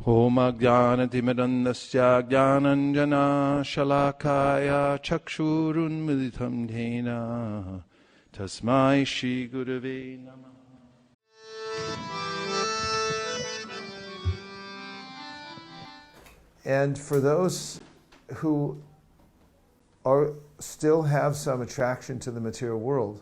Om Ajnanatimidandasya Jnananjana Shalakaya Chakshurun Militam Dhena Tasmai Shri Gurave Namah. And for those who still have some attraction to the material world,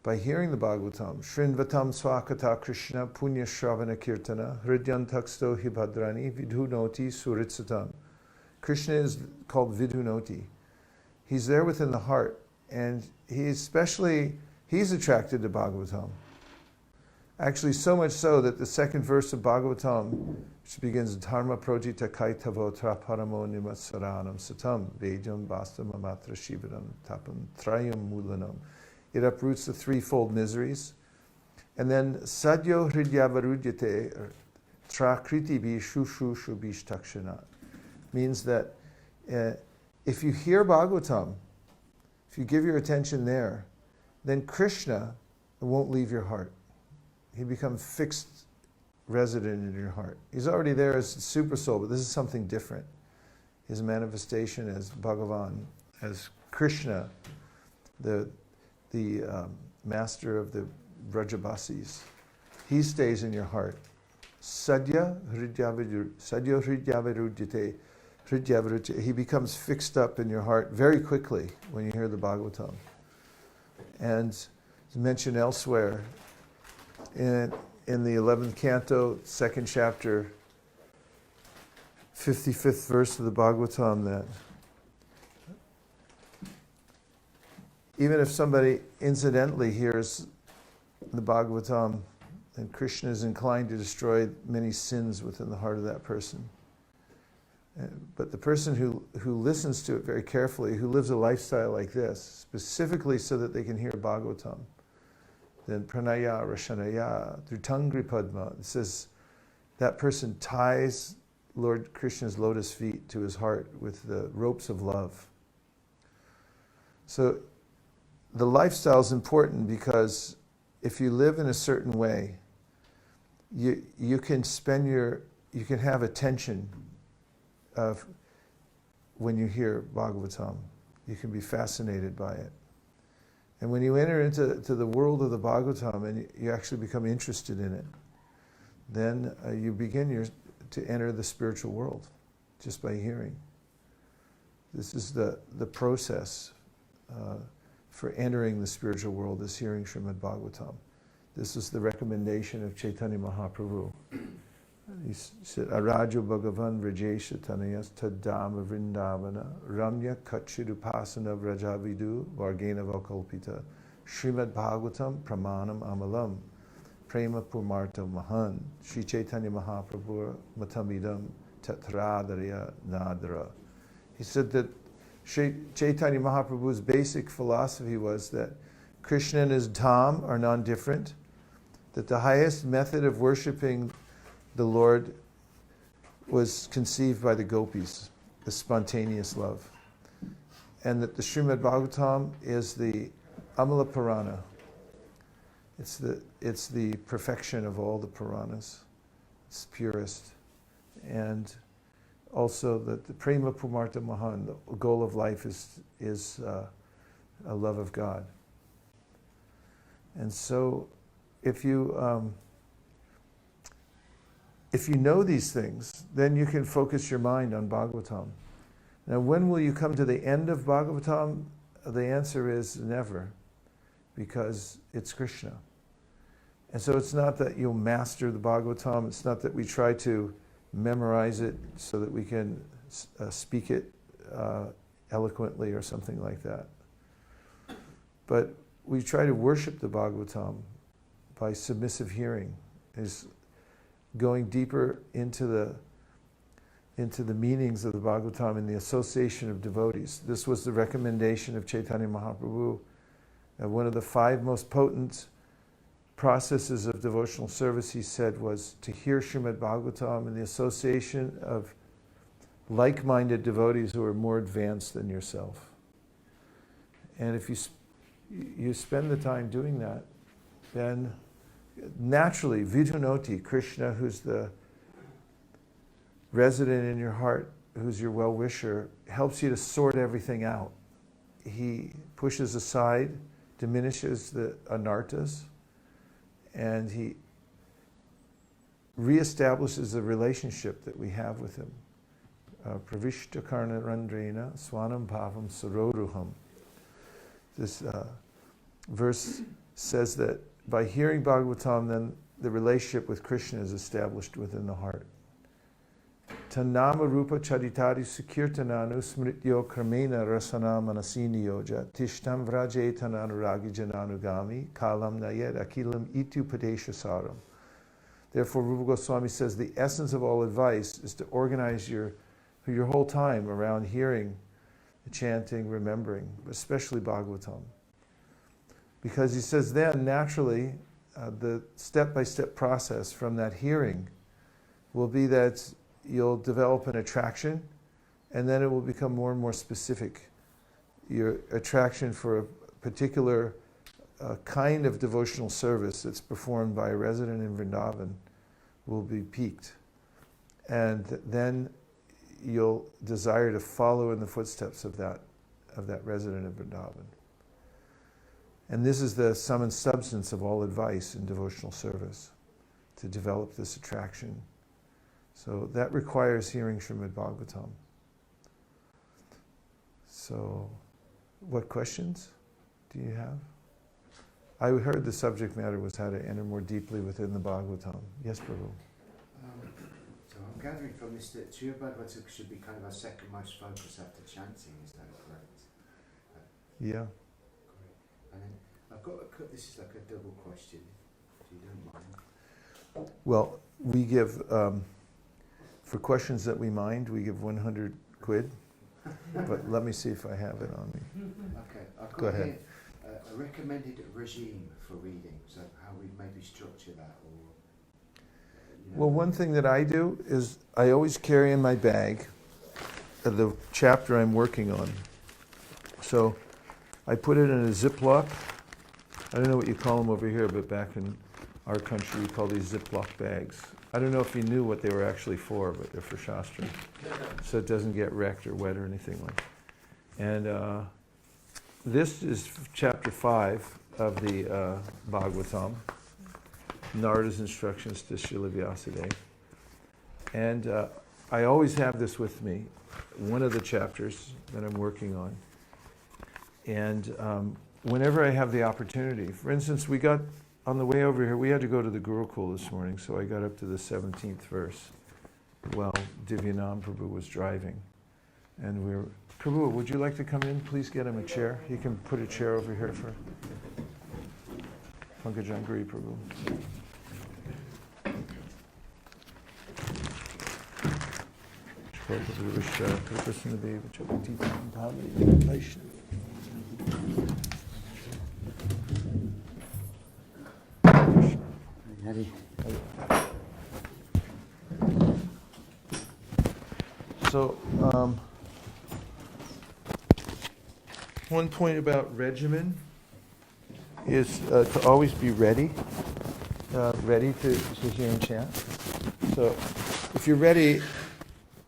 by hearing the Bhagavatam, Shrinvatam Swakata Krishna Punya Shravana Kirtana Hridyantaksto Hibhadrani Vidhunoti Suritsatam. Krishna is called Vidhunoti. He's there within the heart, and he's attracted to Bhagavatam. Actually, so much so that the second verse of Bhagavatam, which begins Dharma Projita Kaitavo Traparamo Nimatsaranam Satam Vejam Bastam Amatra Shivaram Tapam Trayam Mulanam. It uproots the threefold miseries. And then Sadyo Hridyavarujyate Trakriti Bi Shushu Shubish Takshanat means that if you hear Bhagavatam, if you give your attention there, then Krishna won't leave your heart. He becomes fixed resident in your heart. He's already there as the super soul, but this is something different. His manifestation as Bhagavan, as Krishna, the master of the Vrajabasis. He stays in your heart. Sadya Hridyavarujyate. He becomes fixed up in your heart very quickly when you hear the Bhagavatam. And it's mentioned elsewhere in the 11th canto, 2nd chapter, 55th verse of the Bhagavatam, that even if somebody incidentally hears the Bhagavatam, then Krishna is inclined to destroy many sins within the heart of that person. But the person who listens to it very carefully, who lives a lifestyle like this, specifically so that they can hear Bhagavatam, then pranaya rashanaya drutangri padma, it says that person ties Lord Krishna's lotus feet to his heart with the ropes of love. So the lifestyle is important because if you live in a certain way, you can have attention of when you hear Bhagavatam. You can be fascinated by it. And when you enter into the world of the Bhagavatam and you actually become interested in it, then you begin to enter the spiritual world just by hearing. This is the process for entering the spiritual world, is hearing Srimad Bhagavatam. This is the recommendation of Chaitanya Mahaprabhu. He said, Arajo Bhagavan Vrajesha Tanayas Tadama Vrindavana Ramya Kachirupasana Vrajavidu Vargena Vakalpita Srimad Bhagavatam Pramanam Amalam Prema Purmarta Mahan Sri Chaitanya Mahaprabhu Matamidam Tatradarya Nadra. He said that Sri Chaitanya Mahaprabhu's basic philosophy was that Krishna and his Dham are non-different, that the highest method of worshipping the Lord was conceived by the gopis, the spontaneous love, and that the Srimad Bhagavatam is the Amala Purana. It's the perfection of all the Puranas. It's purest. And also that the Prema Pumarta Mahan, the goal of life is a love of God. And so if you know these things, then you can focus your mind on Bhagavatam. Now, when will you come to the end of Bhagavatam? The answer is never, because it's Krishna. And so it's not that you'll master the Bhagavatam, it's not that we try to memorize it so that we can speak it eloquently or something like that. But we try to worship the Bhagavatam by submissive hearing, is going deeper into the meanings of the Bhagavatam and the association of devotees. This was the recommendation of Chaitanya Mahaprabhu. One of the 5 most potent processes of devotional service, he said, was to hear Srimad Bhagavatam and the association of like-minded devotees who are more advanced than yourself. And if you spend the time doing that, then naturally, Vidhunoti, Krishna, who's the resident in your heart, who's your well-wisher, helps you to sort everything out. He pushes aside, diminishes the anartas, and he reestablishes the relationship that we have with him. Pravishta karna randrena swanam bhavam saroruham. This verse says that by hearing Bhagavatam, then the relationship with Krishna is established within the heart. Tanama rupa charitari sukirtananu smrityo karmena rasana manasini yoja tishtam vraje tananuragi jananugami kalam nayed akilam itu padesha saram. Therefore, Rupa Goswami says the essence of all advice is to organize your whole time around hearing, chanting, remembering, especially Bhagavatam. Because he says then, naturally, the step-by-step process from that hearing will be that you'll develop an attraction, and then it will become more and more specific. Your attraction for a particular kind of devotional service that's performed by a resident in Vrindavan will be piqued. And then you'll desire to follow in the footsteps of that resident in Vrindavan. And this is the sum and substance of all advice in devotional service, to develop this attraction. So that requires hearing Srimad Bhagavatam. So, what questions do you have? I heard the subject matter was how to enter more deeply within the Bhagavatam. Yes, Prabhu. So I'm gathering from this that Srimad Bhagavatam should be kind of our second most focus after chanting, is that correct? Yeah. Great. And then I've got this is like a double question, if you don't mind. Well, we give, for questions that we mind, we give 100 quid. But let me see if I have it on me. Okay, I've got Go ahead. here a recommended regime for reading, so how we maybe structure that, or Well, one thing that I do is I always carry in my bag the chapter I'm working on. So I put it in a Ziploc. I don't know what you call them over here, but back in our country we call these Ziploc bags. I don't know if you knew what they were actually for, but they're for Shastra. So it doesn't get wrecked or wet or anything like that. And this is chapter 5 of the Bhagavatam, Narada's instructions to Srila Vyasadeva. And I always have this with me, one of the chapters that I'm working on. And whenever I have the opportunity, for instance, we got, on the way over here, we had to go to the Gurukul this morning, so I got up to the 17th verse while Divyanam Prabhu was driving. And we were, Prabhu, would you like to come in? Please get him a chair. He can put a chair over here for Pankajangri Prabhu. So, one point about regimen is to always be ready to hear and chant. So, if you're ready,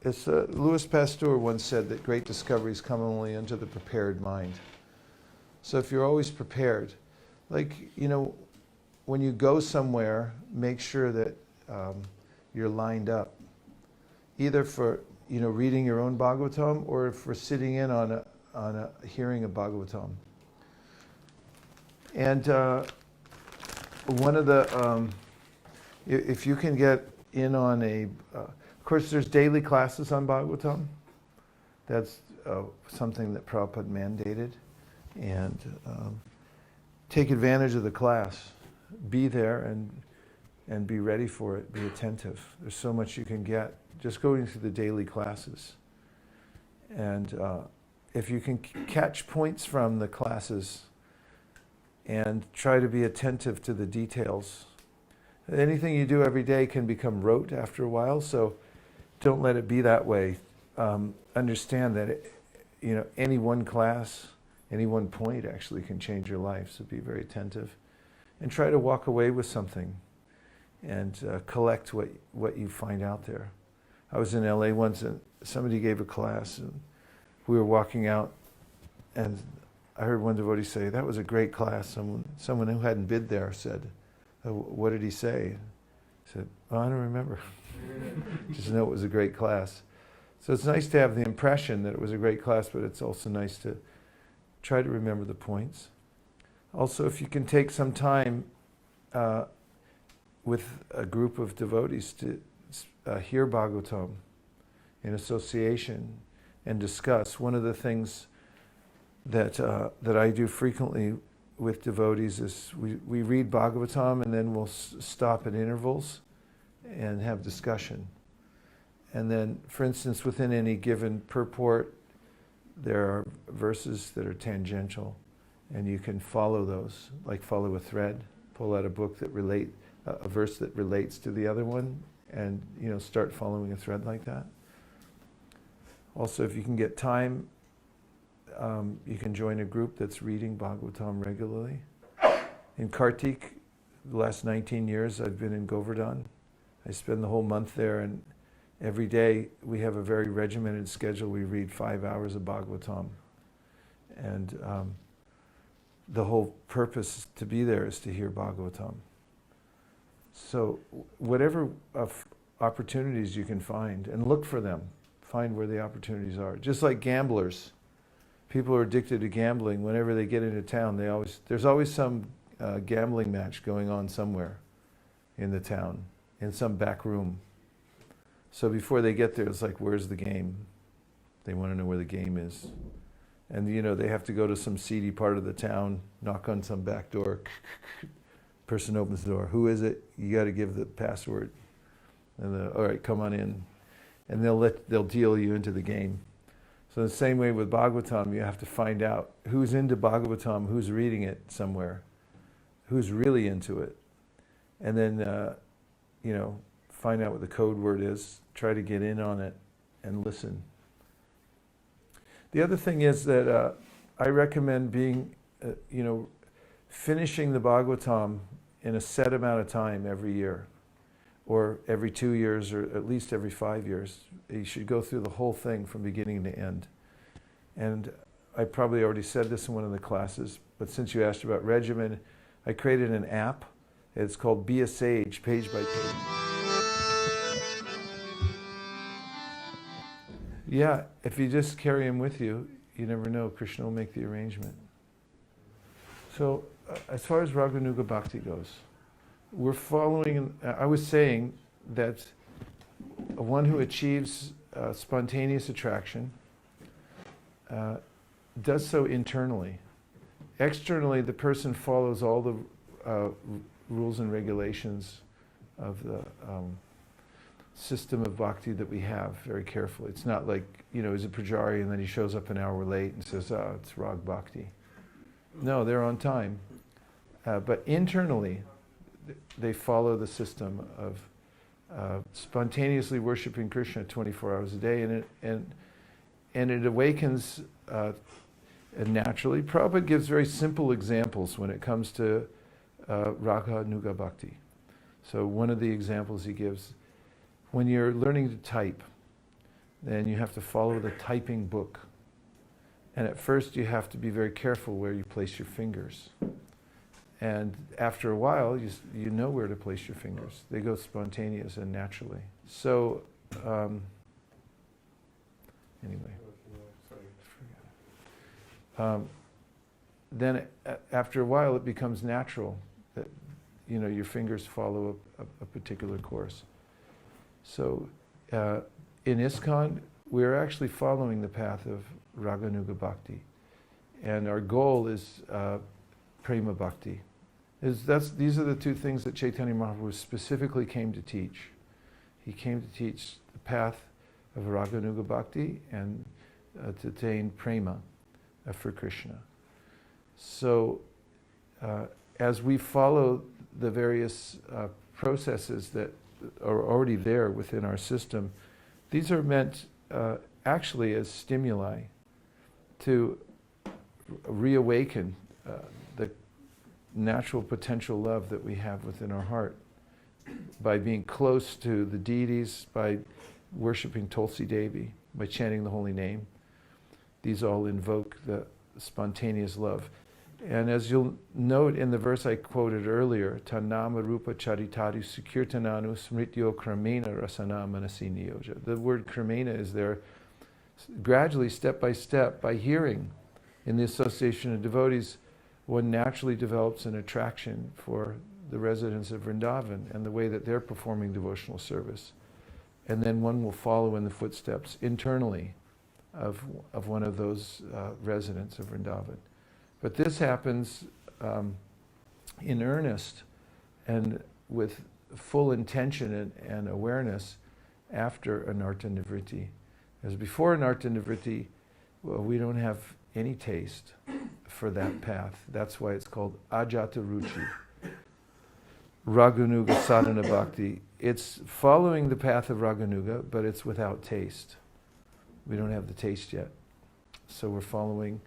as Louis Pasteur once said, that great discoveries come only into the prepared mind. So if you're always prepared, like, when you go somewhere, make sure that you're lined up, either for reading your own Bhagavatam or for sitting in on a hearing of Bhagavatam. And one of the, if you can get in on of course there's daily classes on Bhagavatam. That's something that Prabhupada mandated. And take advantage of the class. Be there and be ready for it. Be attentive. There's so much you can get just going through the daily classes. And if you can catch points from the classes and try to be attentive to the details. Anything you do every day can become rote after a while, so don't let it be that way. Understand that any one class, any one point actually can change your life, so be very attentive. And try to walk away with something and collect what you find out there. I was in LA once and somebody gave a class and we were walking out and I heard one devotee say, "That was a great class." Someone who hadn't been there said, "What did he say?" I said, "Oh, I don't remember." Just know it was a great class. So it's nice to have the impression that it was a great class, but it's also nice to try to remember the points. Also, if you can take some time with a group of devotees to hear Bhagavatam in association and discuss. One of the things that I do frequently with devotees is we read Bhagavatam and then we'll stop at intervals and have discussion. And then, for instance, within any given purport, there are verses that are tangential, and you can follow those, like follow a thread, pull out a book that a verse that relates to the other one, and start following a thread like that. Also, if you can get time, you can join a group that's reading Bhagavatam regularly. In Kartik, the last 19 years, I've been in Govardhan. I spend the whole month there, and every day we have a very regimented schedule. We read 5 hours of Bhagavatam. And the whole purpose to be there is to hear Bhagavatam. So whatever opportunities you can find, and look for them. Find where the opportunities are. Just like gamblers. People are addicted to gambling. Whenever they get into town, there's always some gambling match going on somewhere in the town, in some back room. So before they get there, it's like, where's the game? They want to know where the game is. And they have to go to some seedy part of the town, knock on some back door. Person opens the door. Who is it? You got to give the password. And all right, come on in. And they'll deal you into the game. So the same way with Bhagavatam, you have to find out who's into Bhagavatam, who's reading it somewhere, who's really into it. And then, find out what the code word is, try to get in on it, and listen. The other thing is that I recommend finishing the Bhagavatam in a set amount of time every year, or every 2 years, or at least every 5 years. You should go through the whole thing from beginning to end. And I probably already said this in one of the classes, but since you asked about regimen, I created an app. It's called Be a Sage, page by page. Yeah, if you just carry him with you, you never know. Krishna will make the arrangement. So, as far as Raganuga Bhakti goes, we're following, I was saying that one who achieves spontaneous attraction does so internally. Externally, the person follows all the rules and regulations of the system of bhakti that we have very carefully. It's not like, he's a pujari and then he shows up an hour late and says, "Oh, it's Rag Bhakti." No, they're on time. But internally, they follow the system of spontaneously worshiping Krishna 24 hours a day, and it awakens naturally. Prabhupada gives very simple examples when it comes to Raga Nuga Bhakti. So one of the examples he gives, when you're learning to type, then you have to follow the typing book. And at first you have to be very careful where you place your fingers. And after a while, you know where to place your fingers. They go spontaneous and naturally. So, anyway. Then after a while, it becomes natural that, your fingers follow a particular course. So, in ISKCON, we're actually following the path of Raganuga Bhakti. And our goal is Prema Bhakti. These are the two things that Chaitanya Mahaprabhu specifically came to teach. He came to teach the path of Raganuga Bhakti and to attain Prema for Krishna. So as we follow the various processes that are already there within our system, these are meant actually as stimuli to reawaken the natural potential love that we have within our heart by being close to the deities, by worshipping Tulsi Devi, by chanting the holy name. These all invoke the spontaneous love. And as you'll note in the verse I quoted earlier, Tanama Rupa Charitari Sukirtananu Smrityo Kramena Rasana Manasi Niyoja. The word Kramena is there gradually, step, by hearing. In the association of devotees, one naturally develops an attraction for the residents of Vrindavan and the way that they're performing devotional service. And then one will follow in the footsteps internally of one of those residents of Vrindavan. But this happens in earnest and with full intention and awareness after anartha nivritti. As before anartha nivritti, well, we don't have any taste for that path. That's why it's called ajata ruchi. Raganuga sadhana bhakti. It's following the path of Raganuga, but it's without taste. We don't have the taste yet. So we're following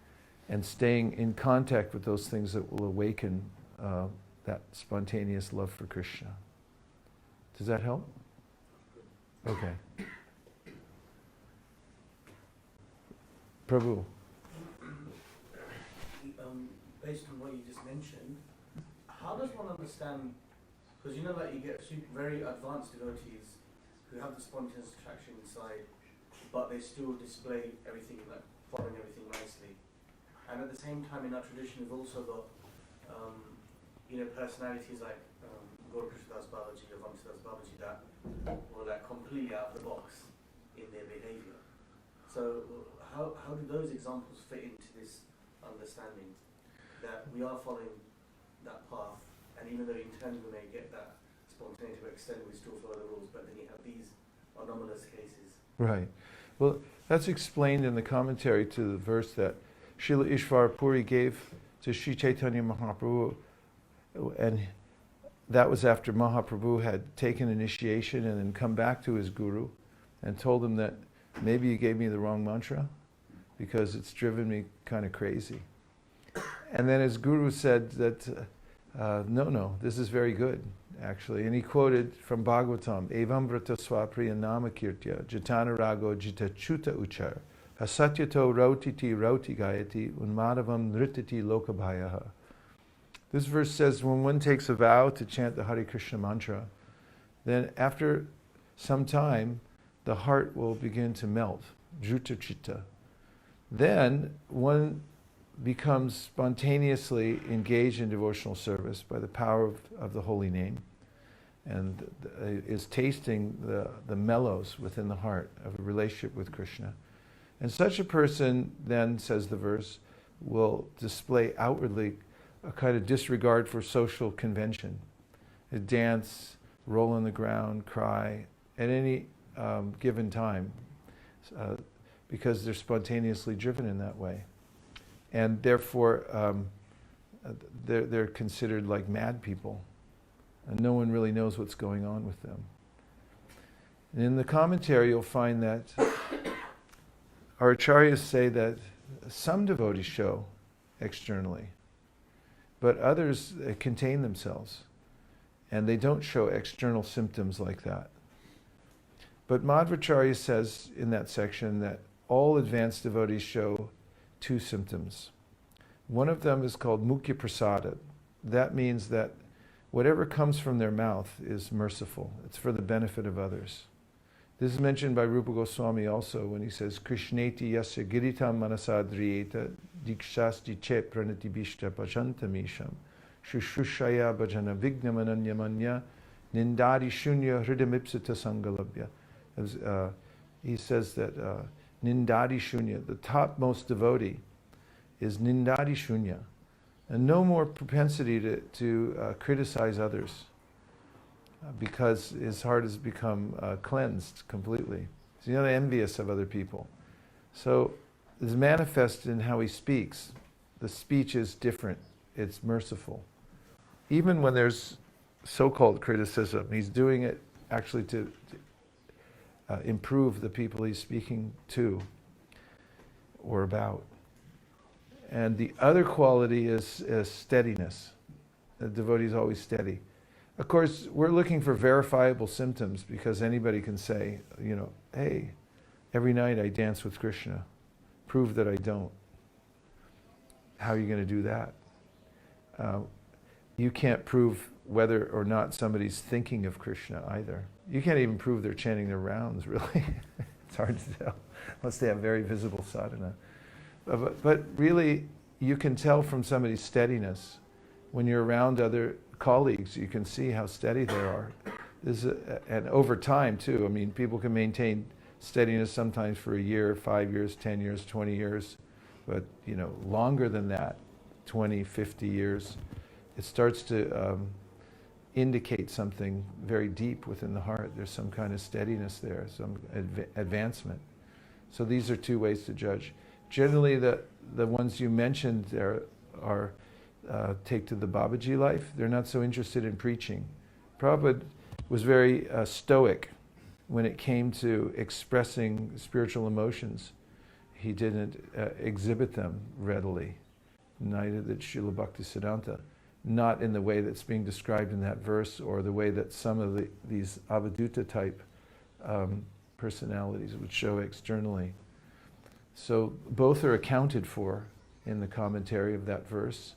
and staying in contact with those things that will awaken that spontaneous love for Krishna. Does that help? Okay. Prabhu. Based on what you just mentioned, how does one understand, because you know that you get very advanced devotees who have the spontaneous attraction inside, but they still display everything, like following everything nicely. And at the same time in our tradition we've also got personalities like Gaura Krishna Das Babaji or Vamsi Das Babaji that were like completely out of the box in their behavior. So how do those examples fit into this understanding that we are following that path, and even though internally we may get that spontaneity to extend, we still follow the rules, but then you have these anomalous cases. Right. Well, that's explained in the commentary to the verse that Srila Ishvara Puri gave to Sri Chaitanya Mahaprabhu, and that was after Mahaprabhu had taken initiation and then come back to his guru and told him that maybe you gave me the wrong mantra because it's driven me kind of crazy. And then his guru said that, no, this is very good, actually. And he quoted from Bhagavatam, Evam vrata swapriya nama kirtya, jatana rago jita chuta uchar, asatyato rautiti rauti gayati, unmadavam nrititi lokabhayaha. This verse says when one takes a vow to chant the Hare Krishna mantra, then after some time, the heart will begin to melt, juta chitta. Then one becomes spontaneously engaged in devotional service by the power of the holy name, and is tasting the mellows within the heart of a relationship with Krishna. And such a person then, says the verse, will display outwardly a kind of disregard for social convention. They dance, roll on the ground, cry at any given time because they're spontaneously driven in that way. And therefore, they're considered like mad people, and no one really knows what's going on with them. And in the commentary, you'll find that our acharyas say that some devotees show externally, but others contain themselves, and they don't show external symptoms like that. But Madhvacharya says in that section that all advanced devotees show two symptoms. One of them is called Mukhya Prasada. That means that whatever comes from their mouth is merciful. It's for the benefit of others. This is mentioned by Rupa Goswami also when he says, Krishneti yasya giritam manasadriyeta dikshasti che pranati bishta bhajantamisham shushushaya bhajana vignamananyamanya nindari shunya hridamipsita sangalabhya. He says that nindari shunya, the topmost devotee, is nindari shunya, and no more propensity to criticize others, because his heart has become cleansed completely. He's not envious of other people. So it's manifest in how he speaks. The speech is different. It's merciful. Even when there's so-called criticism, he's doing it actually to improve the people he's speaking to or about. And the other quality is steadiness. The devotee is always steady. Of course, we're looking for verifiable symptoms because anybody can say, hey, every night I dance with Krishna. Prove that I don't. How are you going to do that? You can't prove whether or not somebody's thinking of Krishna either. You can't even prove they're chanting their rounds, really. It's hard to tell, unless they have very visible sadhana. But really, you can tell from somebody's steadiness. When you're around other colleagues, you can see how steady they are. And over time, too. I mean, people can maintain steadiness sometimes for a year, 5 years, 10 years, 20 years. But, longer than that, 20, 50 years, it starts to indicate something very deep within the heart. There's some kind of steadiness there, some advancement. So these are two ways to judge. Generally, the ones you mentioned there are take to the Babaji life. They're not so interested in preaching. Prabhupada was very stoic when it came to expressing spiritual emotions. He didn't exhibit them readily. Neither did Srila Bhaktisiddhanta. Not in the way that's being described in that verse or the way that some of these Avadhuta type personalities would show externally. So both are accounted for in the commentary of that verse.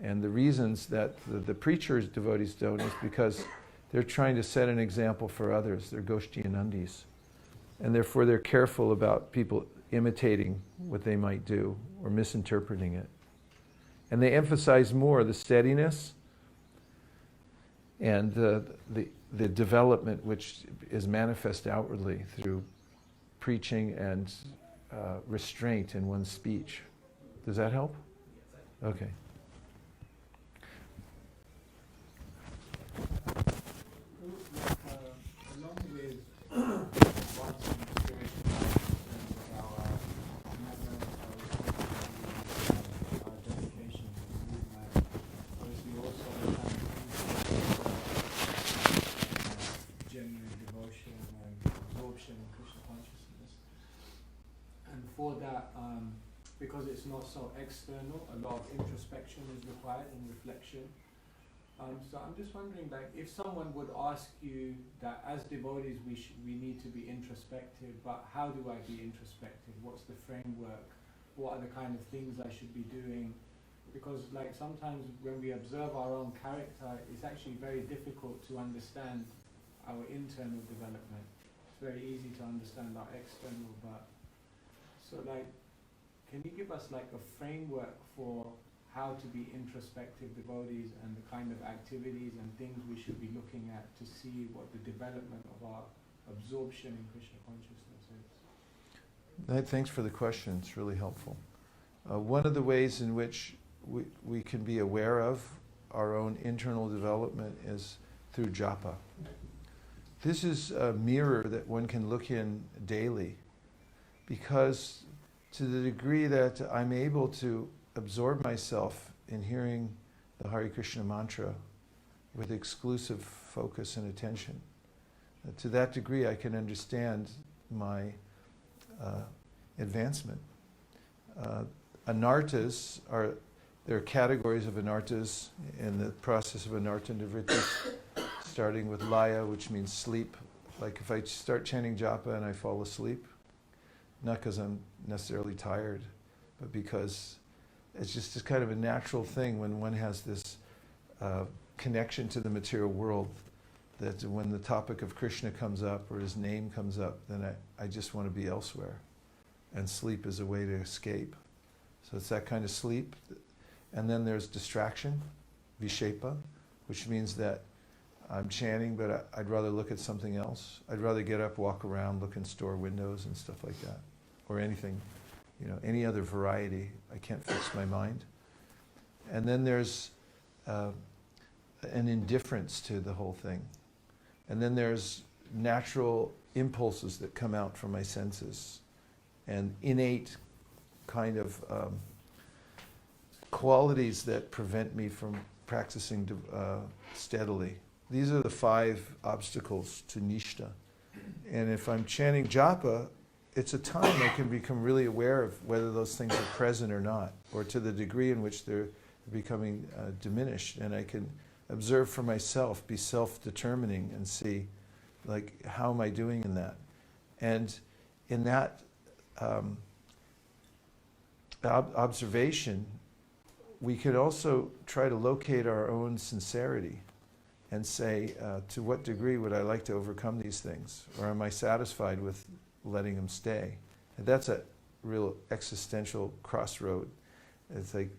And the reasons that the preachers, devotees don't is because they're trying to set an example for others. They're Goshtiyanandis. And therefore they're careful about people imitating what they might do or misinterpreting it. And they emphasize more the steadiness and the development which is manifest outwardly through preaching and restraint in one's speech. Does that help? Okay. Along with advancing spiritual practices of our commitment, our dedication to the movement, obviously also genuine devotion and absorption in Krishna consciousness. And for that, because it's not so external, a lot of introspection is required and reflection. So I'm just wondering, if someone would ask you that as devotees we need to be introspective, but how do I be introspective? What's the framework? What are the kind of things I should be doing? Because sometimes when we observe our own character, it's actually very difficult to understand our internal development. It's very easy to understand our external, but so can you give us a framework for how to be introspective devotees and the kind of activities and things we should be looking at to see what the development of our absorption in Krishna consciousness is? Thanks for the question. It's really helpful. One of the ways in which we can be aware of our own internal development is through japa. This is a mirror that one can look in daily, because to the degree that I'm able to absorb myself in hearing the Hare Krishna mantra with exclusive focus and attention, to that degree I can understand my advancement. Anartas there are categories of anartas in the process of anarta nivritti, starting with laya, which means sleep. Like if I start chanting japa and I fall asleep, not because I'm necessarily tired, but because it's just kind of a natural thing when one has this connection to the material world, that when the topic of Krishna comes up or his name comes up, then I just want to be elsewhere. And sleep is a way to escape. So it's that kind of sleep. And then there's distraction, vishepa, which means that I'm chanting, but I'd rather look at something else. I'd rather get up, walk around, look in store windows and stuff like that. Or anything, any other variety. I can't fix my mind. And then there's an indifference to the whole thing. And then there's natural impulses that come out from my senses and innate kind of qualities that prevent me from practicing steadily. These are the 5 obstacles to nishta. And if I'm chanting japa, it's a time I can become really aware of whether those things are present or not, or to the degree in which they're becoming diminished. And I can observe for myself, be self-determining and see, like, how am I doing in that? And in that observation, we could also try to locate our own sincerity and say, to what degree would I like to overcome these things? Or am I satisfied with letting them stay? And that's a real existential crossroad. It's like,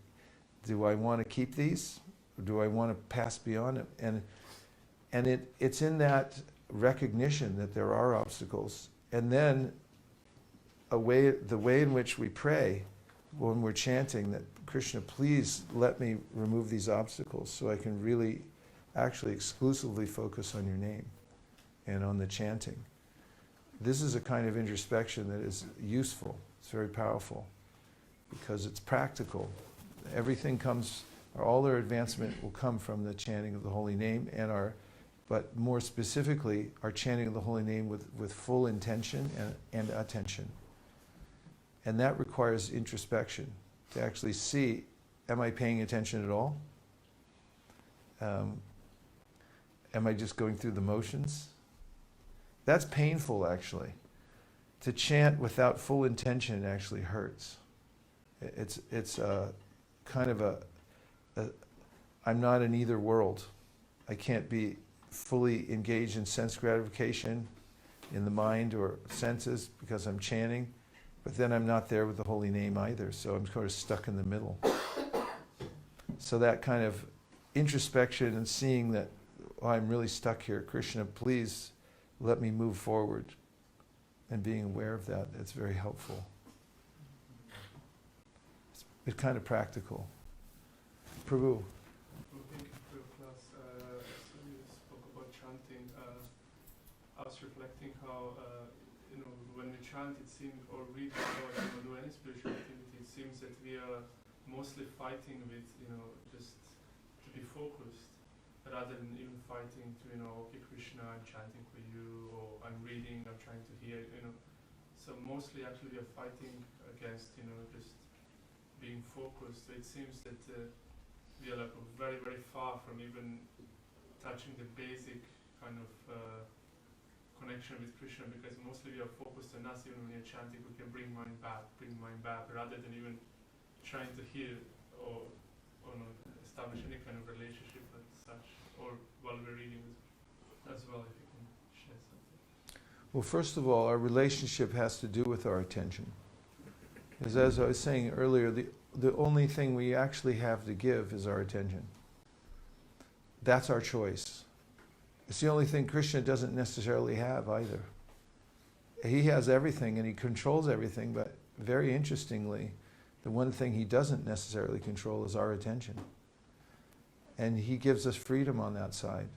do I want to keep these? Or do I want to pass beyond it? And it's in that recognition that there are obstacles. And then the way in which we pray when we're chanting that, Krishna, please let me remove these obstacles so I can really actually exclusively focus on your name and on the chanting. This is a kind of introspection that is useful. It's very powerful because it's practical. Everything comes, all our advancement will come from the chanting of the holy name but more specifically, our chanting of the holy name with full intention and attention. And that requires introspection to actually see, am I paying attention at all? Am I just going through the motions? That's painful, actually. To chant without full intention actually hurts. It's kind of I'm not in either world. I can't be fully engaged in sense gratification in the mind or senses because I'm chanting, but then I'm not there with the holy name either, so I'm sort of stuck in the middle. So that kind of introspection and seeing that, oh, I'm really stuck here, Krishna, please let me move forward, and being aware of that, that's very helpful. It's kind of practical. Prabhu. Thank you for your class. So you spoke about chanting. I was reflecting how, when we chant, it seems, or read or do any spiritual activity, it seems that we are mostly fighting with, just to be focused, rather than even fighting to, okay, Krishna, I'm chanting for you, or I'm reading, I'm trying to hear, So mostly actually we are fighting against, just being focused. So it seems that we are like very, very far from even touching the basic kind of connection with Krishna, because mostly we are focused on us. Even when we are chanting, we can bring mind back, rather than even trying to hear or establish any kind of relationship as such, or while we're reading as well, if you can share something. Well, first of all, our relationship has to do with our attention. Because as I was saying earlier, the only thing we actually have to give is our attention. That's our choice. It's the only thing Krishna doesn't necessarily have either. He has everything and he controls everything, but very interestingly, the one thing he doesn't necessarily control is our attention. And he gives us freedom on that side.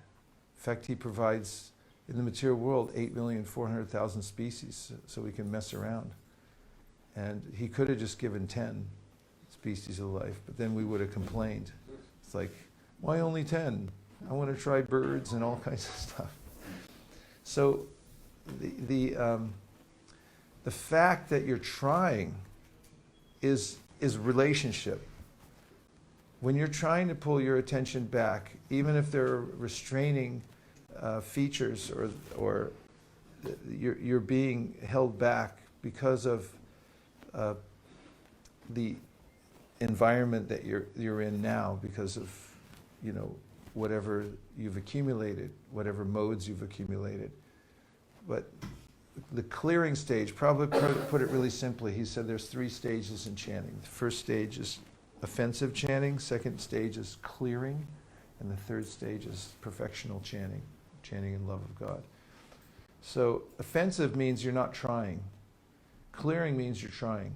In fact, he provides, in the material world, 8,400,000 species, so we can mess around. And he could have just given 10 species of life, but then we would have complained. It's like, why only 10? I want to try birds and all kinds of stuff. So the fact that you're trying is relationship. When you're trying to pull your attention back, even if there are restraining features or you're being held back because of the environment that you're in now, because of whatever you've accumulated, whatever modes you've accumulated. But the clearing stage, Prabhupada put it really simply. He said there's 3 stages in chanting. The first stage is offensive chanting, second stage is clearing, and the third stage is perfectional chanting, chanting in love of God. So offensive means you're not trying. Clearing means you're trying.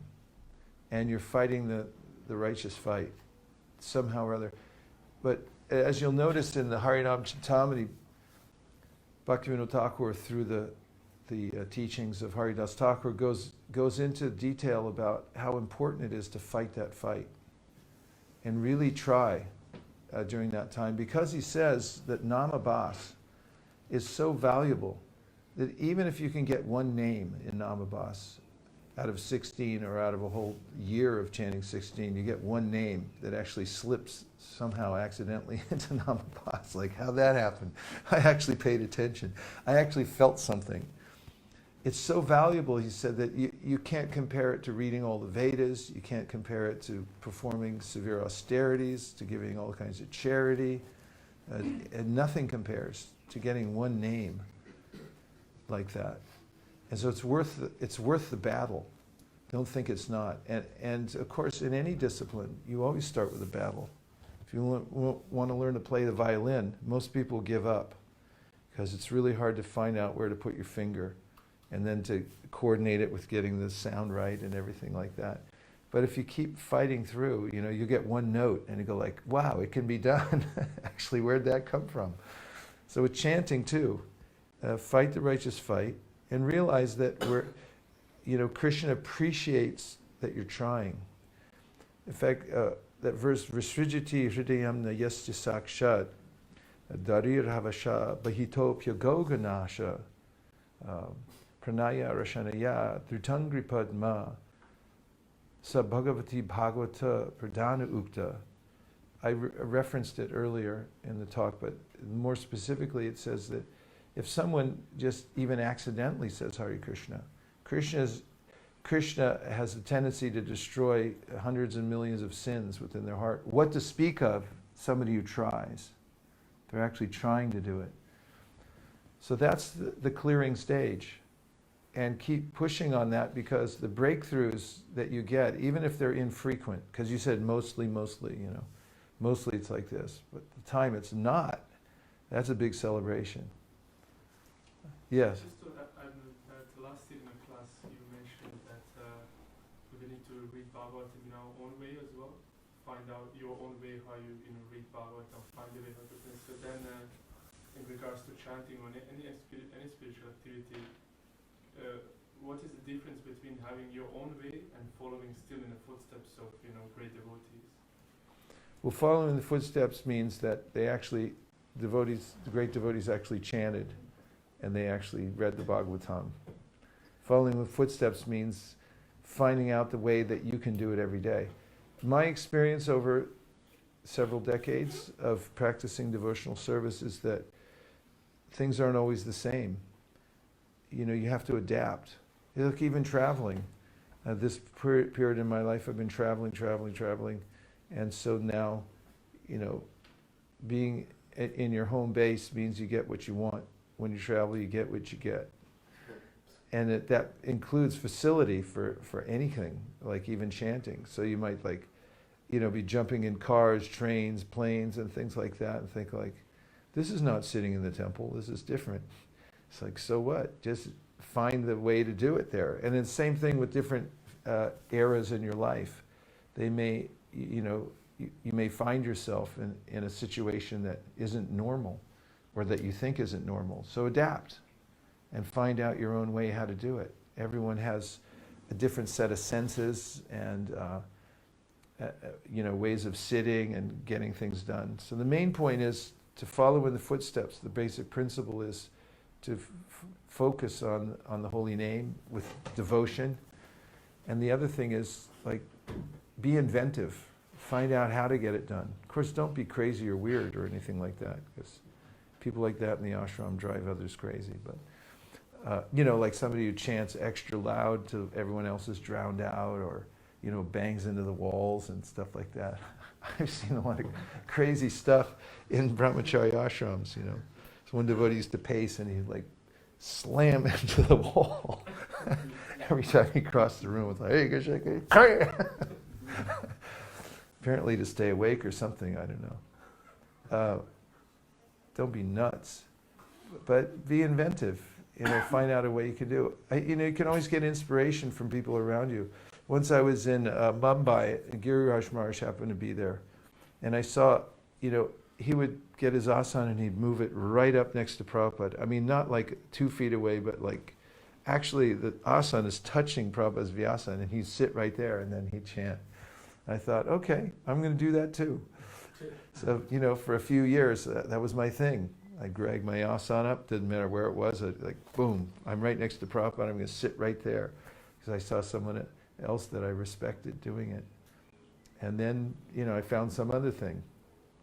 And you're fighting the righteous fight, somehow or other. But as you'll notice in the Harinam Chintamani, Bhaktivinoda Thakur, through the teachings of Haridas Thakur, goes into detail about how important it is to fight that fight and really try during that time, because he says that Namabhas is so valuable that even if you can get one name in Namabhas, out of 16 or out of a whole year of chanting 16, you get one name that actually slips somehow accidentally into Namapas. Like, how'd that happen? I actually paid attention. I actually felt something. It's so valuable, he said, that you can't compare it to reading all the Vedas, you can't compare it to performing severe austerities, to giving all kinds of charity, and nothing compares to getting one name like that. And so it's worth the battle. Don't think it's not. And of course, in any discipline, you always start with a battle. If you want to learn to play the violin, most people give up because it's really hard to find out where to put your finger and then to coordinate it with getting the sound right and everything like that. But if you keep fighting through, you get one note and you go like, wow, it can be done. Actually, where'd that come from? So with chanting too, fight the righteous fight and realize that Krishna appreciates that you're trying. In fact, that verse, Vrisrijati hridayam na yasya sakshat, darir havasha bahitopya goganasha, pranaya rashanaya drutangri padma, sa bhagavati bhagavata pradana ukta. I referenced it earlier in the talk, but more specifically it says that if someone just even accidentally says Hare Krishna, Krishna has a tendency to destroy hundreds and millions of sins within their heart. What to speak of somebody who tries? They're actually trying to do it. So that's the clearing stage. And keep pushing on that, because the breakthroughs that you get, even if they're infrequent, because you said mostly, mostly it's like this, but the time it's not, that's a big celebration. Yes? Just to add that last in the class you mentioned that we need to read Bhagavatam in our own way as well. Find out your own way how you read Bhagavatam, find a way how to do it. So then in regards to chanting or any spiritual activity, what is the difference between having your own way and following still in the footsteps of great devotees? Well, following the footsteps means that the great devotees actually chanted and they actually read the Bhagavatam. Following the footsteps means finding out the way that you can do it every day. My experience over several decades of practicing devotional service is that things aren't always the same. You have to adapt. Look, even traveling. This period in my life, I've been traveling. And so now, being in your home base means you get what you want. When you travel, you get what you get. And that includes facility for anything, like even chanting. So you might be jumping in cars, trains, planes, and things like that, and think like, this is not sitting in the temple, this is different. It's like, so what? Just find the way to do it there. And then same thing with different eras in your life. They may, you may find yourself in a situation that isn't normal, or that you think isn't normal. So adapt and find out your own way how to do it. Everyone has a different set of senses and ways of sitting and getting things done. So the main point is to follow in the footsteps. The basic principle is to focus on the holy name with devotion. And the other thing is, be inventive. Find out how to get it done. Of course, don't be crazy or weird or anything like that, because people like that in the ashram drive others crazy. But, like somebody who chants extra loud till everyone else is drowned out, or, bangs into the walls and stuff like that. I've seen a lot of crazy stuff in brahmacharya ashrams, So one devotee used to pace and he'd slam into the wall every time he crossed the room with hey, Krishna. Apparently to stay awake or something, I don't know. Don't be nuts, but be inventive. Find out a way you can do it. You can always get inspiration from people around you. Once I was in Mumbai, Giriraj Maharaj happened to be there, and I saw, he would get his asana and he'd move it right up next to Prabhupada. I mean, not 2 feet away, but actually the asana is touching Prabhupada's vyasana, and he'd sit right there and then he'd chant. I thought, okay, I'm going to do that too. So, for a few years, that was my thing. I dragged my asana up, didn't matter where it was, boom, I'm right next to Prabhupada, I'm going to sit right there. because I saw someone else that I respected doing it. And then, I found some other thing.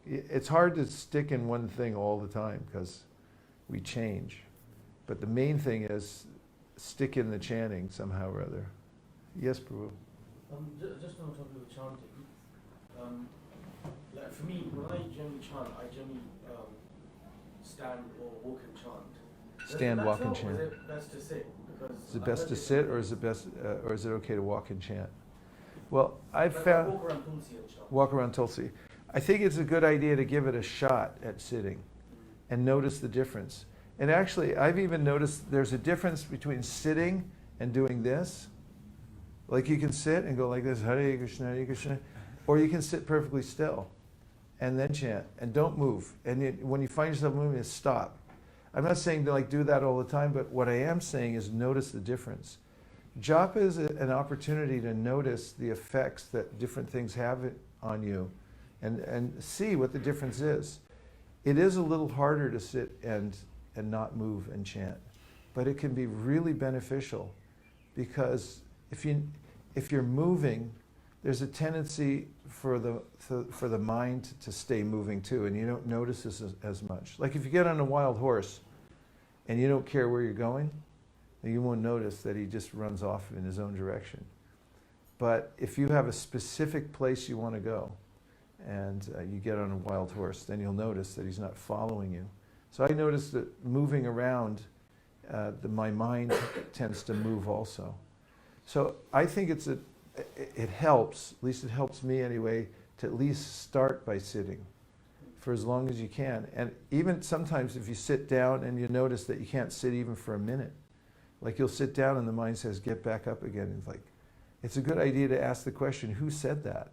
It's hard to stick in one thing all the time because we change. But the main thing is stick in the chanting somehow or other. Yes, Prabhu? Just on top of the chanting, like for me, when I generally chant, I generally stand or walk and chant. Stand, walk, and chant. Or is it best to sit? Because Is it best to sit, or is it okay to walk and chant? Well, I've like found walk around Tulsi and chant. walk around Tulsi. I think it's a good idea to give it a shot at sitting, and notice the difference. And actually, I've even noticed there's a difference between sitting and doing this. Like you can sit and go like this, Hare Krishna, or you can sit perfectly still and then chant and don't move. And when you find yourself moving, just stop. I'm not saying to do that all the time, but what I am saying is notice the difference. Japa is an opportunity to notice the effects that different things have on you and see what the difference is. It is a little harder to sit and not move and chant, but it can be really beneficial because if you're moving, there's a tendency for the mind to stay moving too, and you don't notice this as much. Like if you get on a wild horse and you don't care where you're going, then you won't notice that he just runs off in his own direction. But if you have a specific place you want to go and you get on a wild horse, then you'll notice that he's not following you. So I noticed that moving around, my mind tends to move also. So I think it helps, at least it helps me anyway, to at least start by sitting for as long as you can. And even sometimes if you sit down and you notice that you can't sit even for a minute, like you'll sit down and the mind says, get back up again. It's a good idea to ask the question, who said that?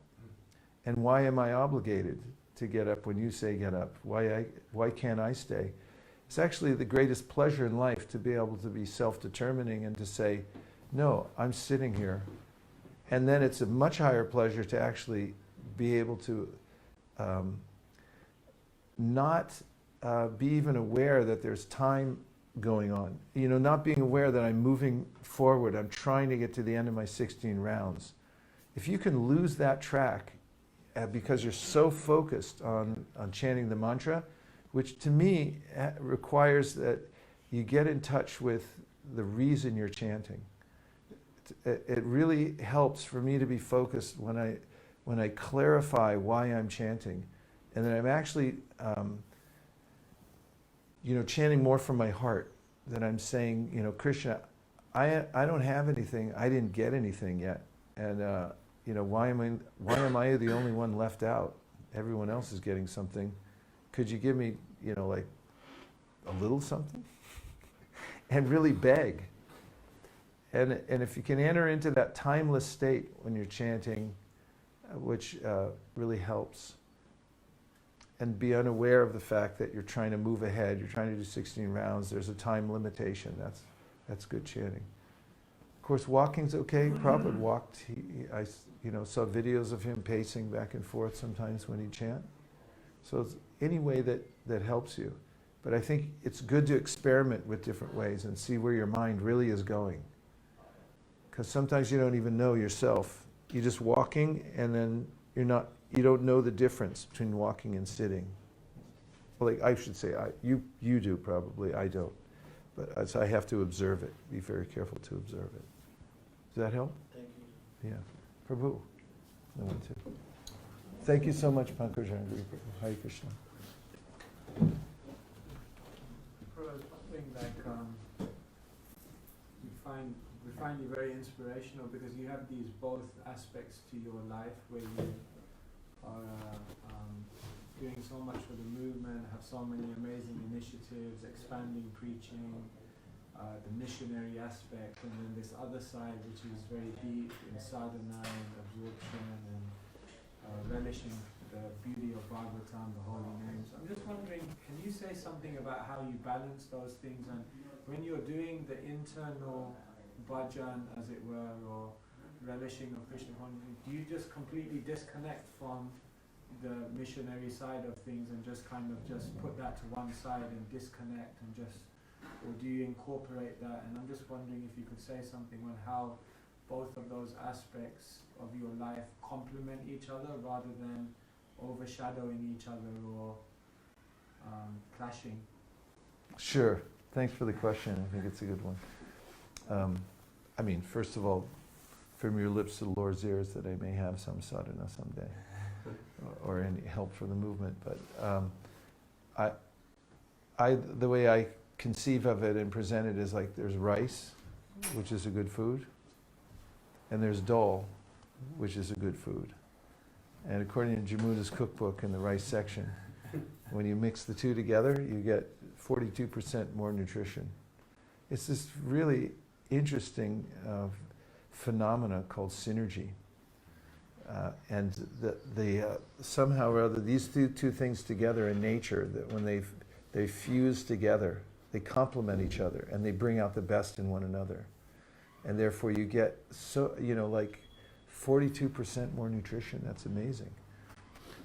And why am I obligated to get up when you say get up? Why can't I stay? It's actually the greatest pleasure in life to be able to be self-determining and to say, no, I'm sitting here. And then it's a much higher pleasure to actually be able to not be even aware that there's time going on. Not being aware that I'm moving forward, I'm trying to get to the end of my 16 rounds. If you can lose that track because you're so focused on chanting the mantra, which to me requires that you get in touch with the reason you're chanting. It really helps for me to be focused when I clarify why I'm chanting, and then I'm actually chanting more from my heart. That I'm saying, Krishna, I don't have anything. I didn't get anything yet, and why am I the only one left out? Everyone else is getting something. Could you give me, like a little something? And really beg. And if you can enter into that timeless state when you're chanting, which really helps, and be unaware of the fact that you're trying to move ahead, you're trying to do 16 rounds, there's a time limitation, that's good chanting. Of course, walking's okay. Prabhupada walked. I saw videos of him pacing back and forth sometimes when he'd chant. So it's any way that helps you. But I think it's good to experiment with different ways and see where your mind really is going. Because sometimes you don't even know yourself. You're just walking, and then you don't know the difference between walking and sitting. Well, I should say, you do probably, I don't. But so I have to observe it, be very careful to observe it. Does that help? Thank you. Yeah. Prabhu. No one too. Thank you so much, Pankaj. Hare Krishna. Something like we find you very inspirational because you have these both aspects to your life where you are doing so much for the movement, have so many amazing initiatives, expanding preaching, the missionary aspect, and then this other side which is very deep in sadhana and absorption and relishing the beauty of Bhagavatam, the holy names. I'm just wondering, can you say something about how you balance those things, and when you're doing the internal bhajan, as it were, or relishing of Krishna consciousness, do you just completely disconnect from the missionary side of things and just kind of just put that to one side and disconnect and just, or do you incorporate that? And I'm just wondering if you could say something on how both of those aspects of your life complement each other rather than overshadowing each other or clashing? Sure. Thanks for the question. I think it's a good one. I mean, first of all, from your lips to the Lord's ears that I may have some sadhana someday, or any help for the movement. But the way I conceive of it and present it is like there's rice, which is a good food, and there's dal, which is a good food. And according to Jamuta's cookbook in the rice section, when you mix the two together, you get 42% more nutrition. It's this really interesting phenomena called synergy. And somehow or other, these two things together in nature, that when they fuse together, they complement each other and they bring out the best in one another. And therefore you get like 42% more nutrition. That's amazing.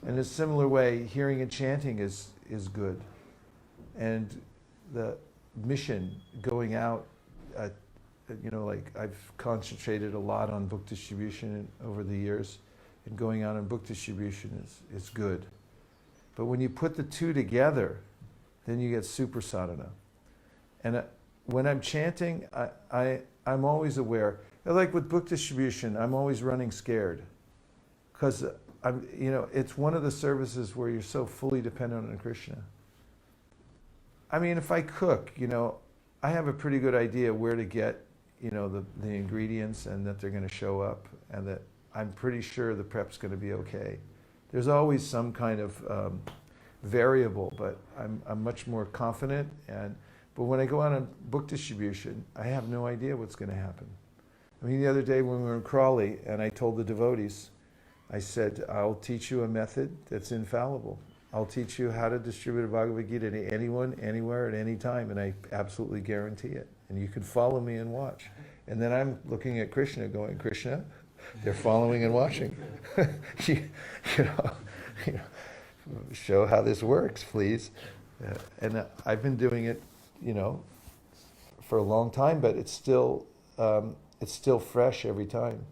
In a similar way, hearing and chanting is good. And the mission going out, like I've concentrated a lot on book distribution over the years, and going out on book distribution is good. But when you put the two together, then you get super sadhana. And when I'm chanting, I'm always aware. Like with book distribution, I'm always running scared. Because it's one of the services where you're so fully dependent on Krishna. I mean, if I cook, I have a pretty good idea where to get, the ingredients and that they're going to show up and that I'm pretty sure the prep's going to be okay. There's always some kind of variable, but I'm much more confident. But when I go out on book distribution, I have no idea what's going to happen. I mean, the other day when we were in Crawley, and I told the devotees, I said, I'll teach you a method that's infallible. I'll teach you how to distribute a Bhagavad Gita to anyone, anywhere, at any time, and I absolutely guarantee it. And you can follow me and watch. And then I'm looking at Krishna going, Krishna, they're following and watching. Show how this works, please. And I've been doing it, for a long time, but it's still fresh every time.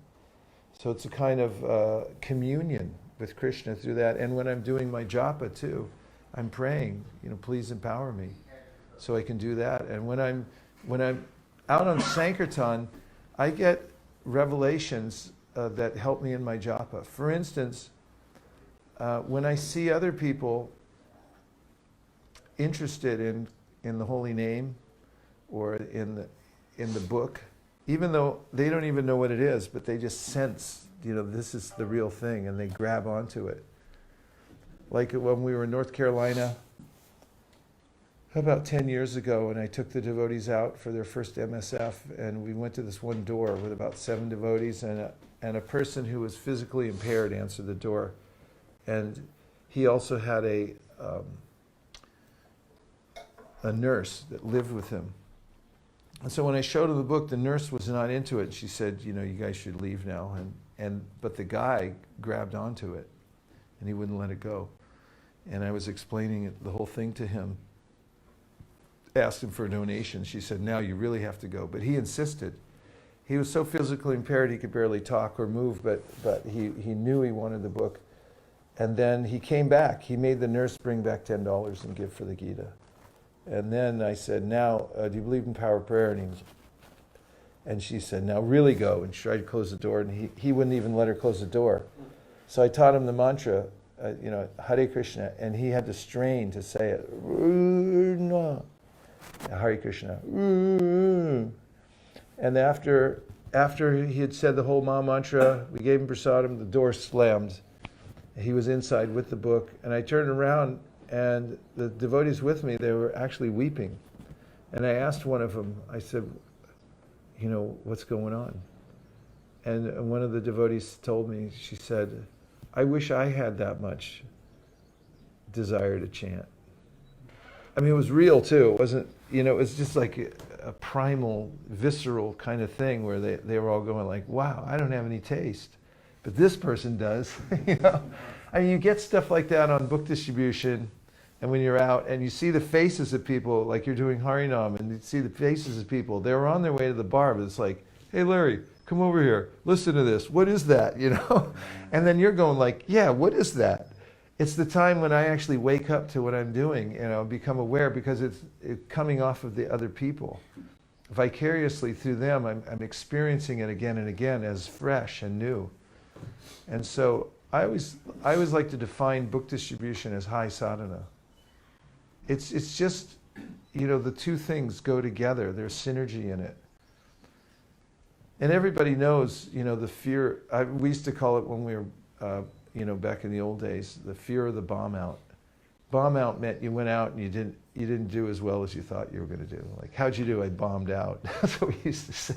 So it's a kind of communion with Krishna through that. And when I'm doing my japa too, I'm praying, please empower me so I can do that. And when I'm out on Sankirtan, I get revelations that help me in my japa. For instance, when I see other people interested in the holy name or in the book, even though they don't even know what it is, but they just sense, this is the real thing, and they grab onto it. Like when we were in North Carolina about 10 years ago, and I took the devotees out for their first MSF, and we went to this one door with about 7 devotees, and a person who was physically impaired answered the door. And he also had a nurse that lived with him. And so when I showed him the book, the nurse was not into it. She said, you guys should leave now. But the guy grabbed onto it, and he wouldn't let it go. And I was explaining the whole thing to him, asked him for a donation. She said, now you really have to go. But he insisted. He was so physically impaired he could barely talk or move, but he knew he wanted the book. And then he came back. He made the nurse bring back $10 and give for the Gita. And then I said, now, do you believe in power of prayer? And she said, now really go. And she tried to close the door, and he wouldn't even let her close the door. So I taught him the mantra, Hare Krishna, and he had to strain to say it. Hare Krishna. And after he had said the whole Maha mantra, we gave him prasadam, the door slammed. He was inside with the book, and I turned around, and the devotees with me, they were actually weeping. And I asked one of them, I said, what's going on? And one of the devotees told me, she said, I wish I had that much desire to chant. I mean, it was real too. It wasn't, it was just like a primal, visceral kind of thing where they were all going like, wow, I don't have any taste. But this person does, I mean, you get stuff like that on book distribution, and when you're out and you see the faces of people, like you're doing Harinam, and you see the faces of people, they were on their way to the bar, but it's like, hey Larry, come over here, listen to this. What is that? You know? And then you're going like, yeah, what is that? It's the time when I actually wake up to what I'm doing, you know, become aware, because it's coming off of the other people. Vicariously through them, I'm experiencing it again and again as fresh and new. And so I always like to define book distribution as high sadhana. It's just, you know, the two things go together. There's synergy in it. And everybody knows, you know, the fear. We used to call it when we were, you know, back in the old days, the fear of the bomb out. Bomb out meant you went out and you didn't do as well as you thought you were going to do. Like, how'd you do? I bombed out. That's what we used to say.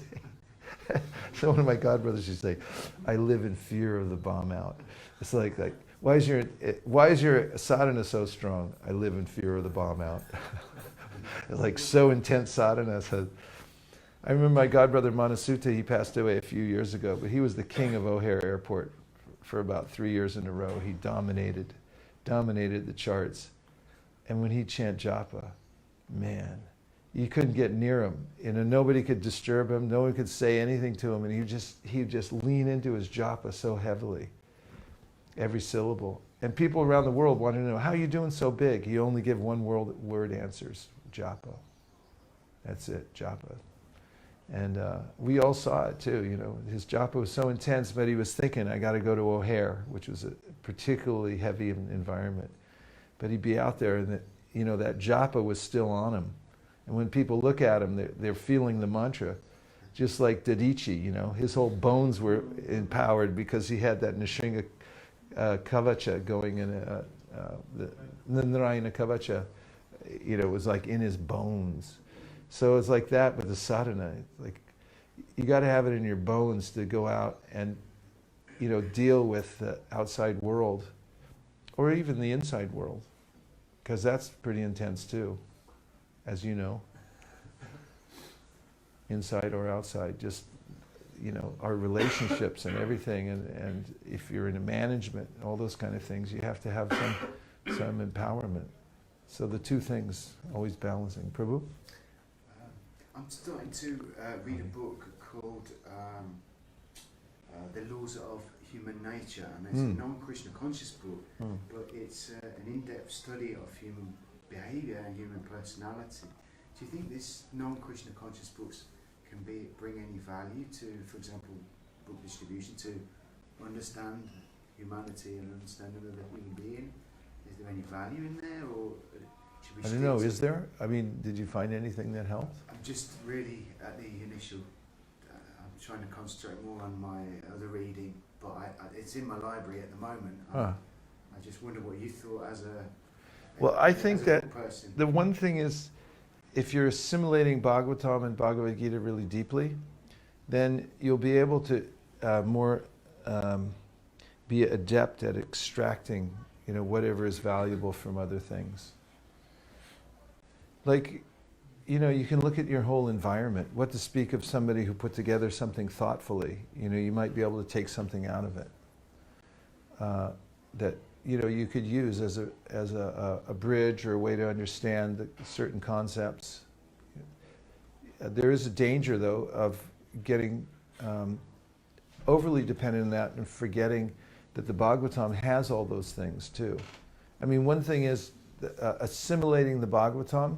So one of my godbrothers used to say, I live in fear of the bomb out. It's like why is your sadhana so strong? I live in fear of the bomb out. It's like so intense sadhana. So I remember my godbrother Manasutta, he passed away a few years ago, but he was the king of O'Hare Airport for about 3 years in a row. He dominated the charts. And when he'd chant japa, man, you couldn't get near him. You know, nobody could disturb him. No one could say anything to him. And he'd just lean into his japa so heavily, every syllable. And people around the world wanted to know, how are you doing so big? He only give one word answers, japa. That's it, japa. And we all saw it too, you know. His japa was so intense, but he was thinking, I got to go to O'Hare, which was a particularly heavy environment. But he'd be out there, and you know, that japa was still on him. And when people look at him, they're feeling the mantra, just like Dadichi, you know. His whole bones were empowered because he had that Nisringa Kavacha going in, the Narayana Kavacha, you know, it was like in his bones. So it's like that with the sadhana. It's like you got to have it in your bones to go out and, you know, deal with the outside world, or even the inside world, because that's pretty intense too, as you know. Inside or outside, just, you know, our relationships and everything, and if you're in a management, all those kind of things, you have to have some empowerment. So the two things always balancing. Prabhu? I'm starting to read a book called The Laws of Human Nature, and it's a non-Krishna conscious book, but it's an in-depth study of human behavior and human personality. Do you think this non-Krishna conscious books can bring any value to, for example, book distribution, to understand humanity and understand another human being? Is there any value in there, or should we? I don't know. Is there? I mean, did you find anything that helped? I'm just really at the initial. I'm trying to concentrate more on my other reading, but it's in my library at the moment. I just wonder what you thought as a. Well, I think that person. The one thing is, if you're assimilating Bhagavatam and Bhagavad Gita really deeply, then you'll be able to more be adept at extracting, you know, whatever is valuable from other things. Like, you know, you can look at your whole environment. What to speak of somebody who put together something thoughtfully. You know, you might be able to take something out of it that, you know, you could use as a bridge or a way to understand certain concepts. There is a danger, though, of getting overly dependent on that and forgetting that the Bhagavatam has all those things too. I mean, one thing is assimilating the Bhagavatam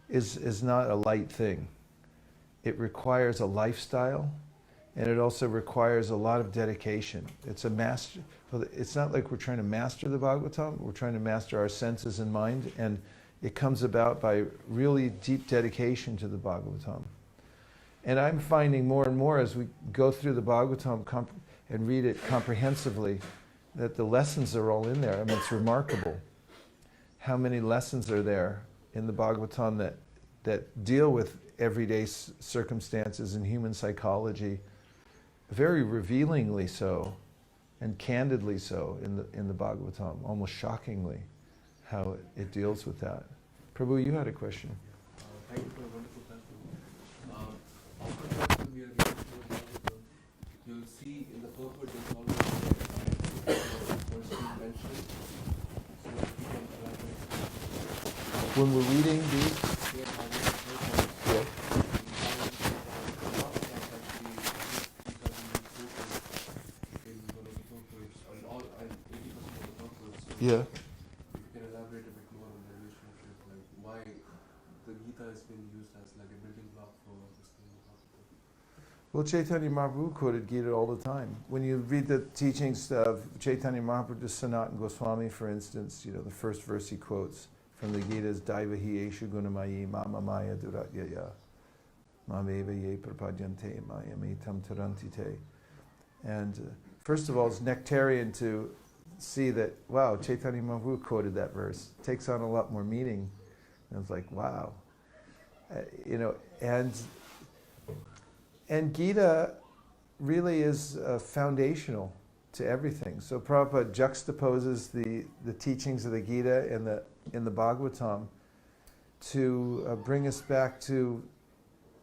is not a light thing. It requires a lifestyle, and it also requires a lot of dedication. It's a master. Well, it's not like we're trying to master the Bhagavatam. We're trying to master our senses and mind, and it comes about by really deep dedication to the Bhagavatam. And I'm finding more and more as we go through the Bhagavatam and read it comprehensively that the lessons are all in there. I mean, it's remarkable how many lessons are there in the Bhagavatam that deal with everyday circumstances and human psychology, very revealingly so, and candidly so in the Bhagavatam, almost shockingly, how it deals with that. Prabhu, you had a question. Thank you for a wonderful testimony. After we are reading through Bhagavatam, you'll see in the purport there's always first being mentioned. So if you can elaborate. When we're reading these, Yeah. If you can elaborate a bit more on the relationship, like why the Gita has been used as like a building block for this thing. Well, Chaitanya Mahaprabhu quoted Gita all the time. When you read the teachings of Chaitanya Mahaprabhu to Sanatana Goswami, for instance, the first verse he quotes from the Gita is Daivahi Eshu Gunamayi Mama Maya Duratyaya Mameva Ye Prapadyante Mayamitam Tarantite. And first of all, it's nectarian to see that, wow, Chaitanya Mahaprabhu quoted that verse. It takes on a lot more meaning. And it's like, wow. And Gita really is foundational to everything. So Prabhupada juxtaposes the teachings of the Gita in the Bhagavatam to bring us back to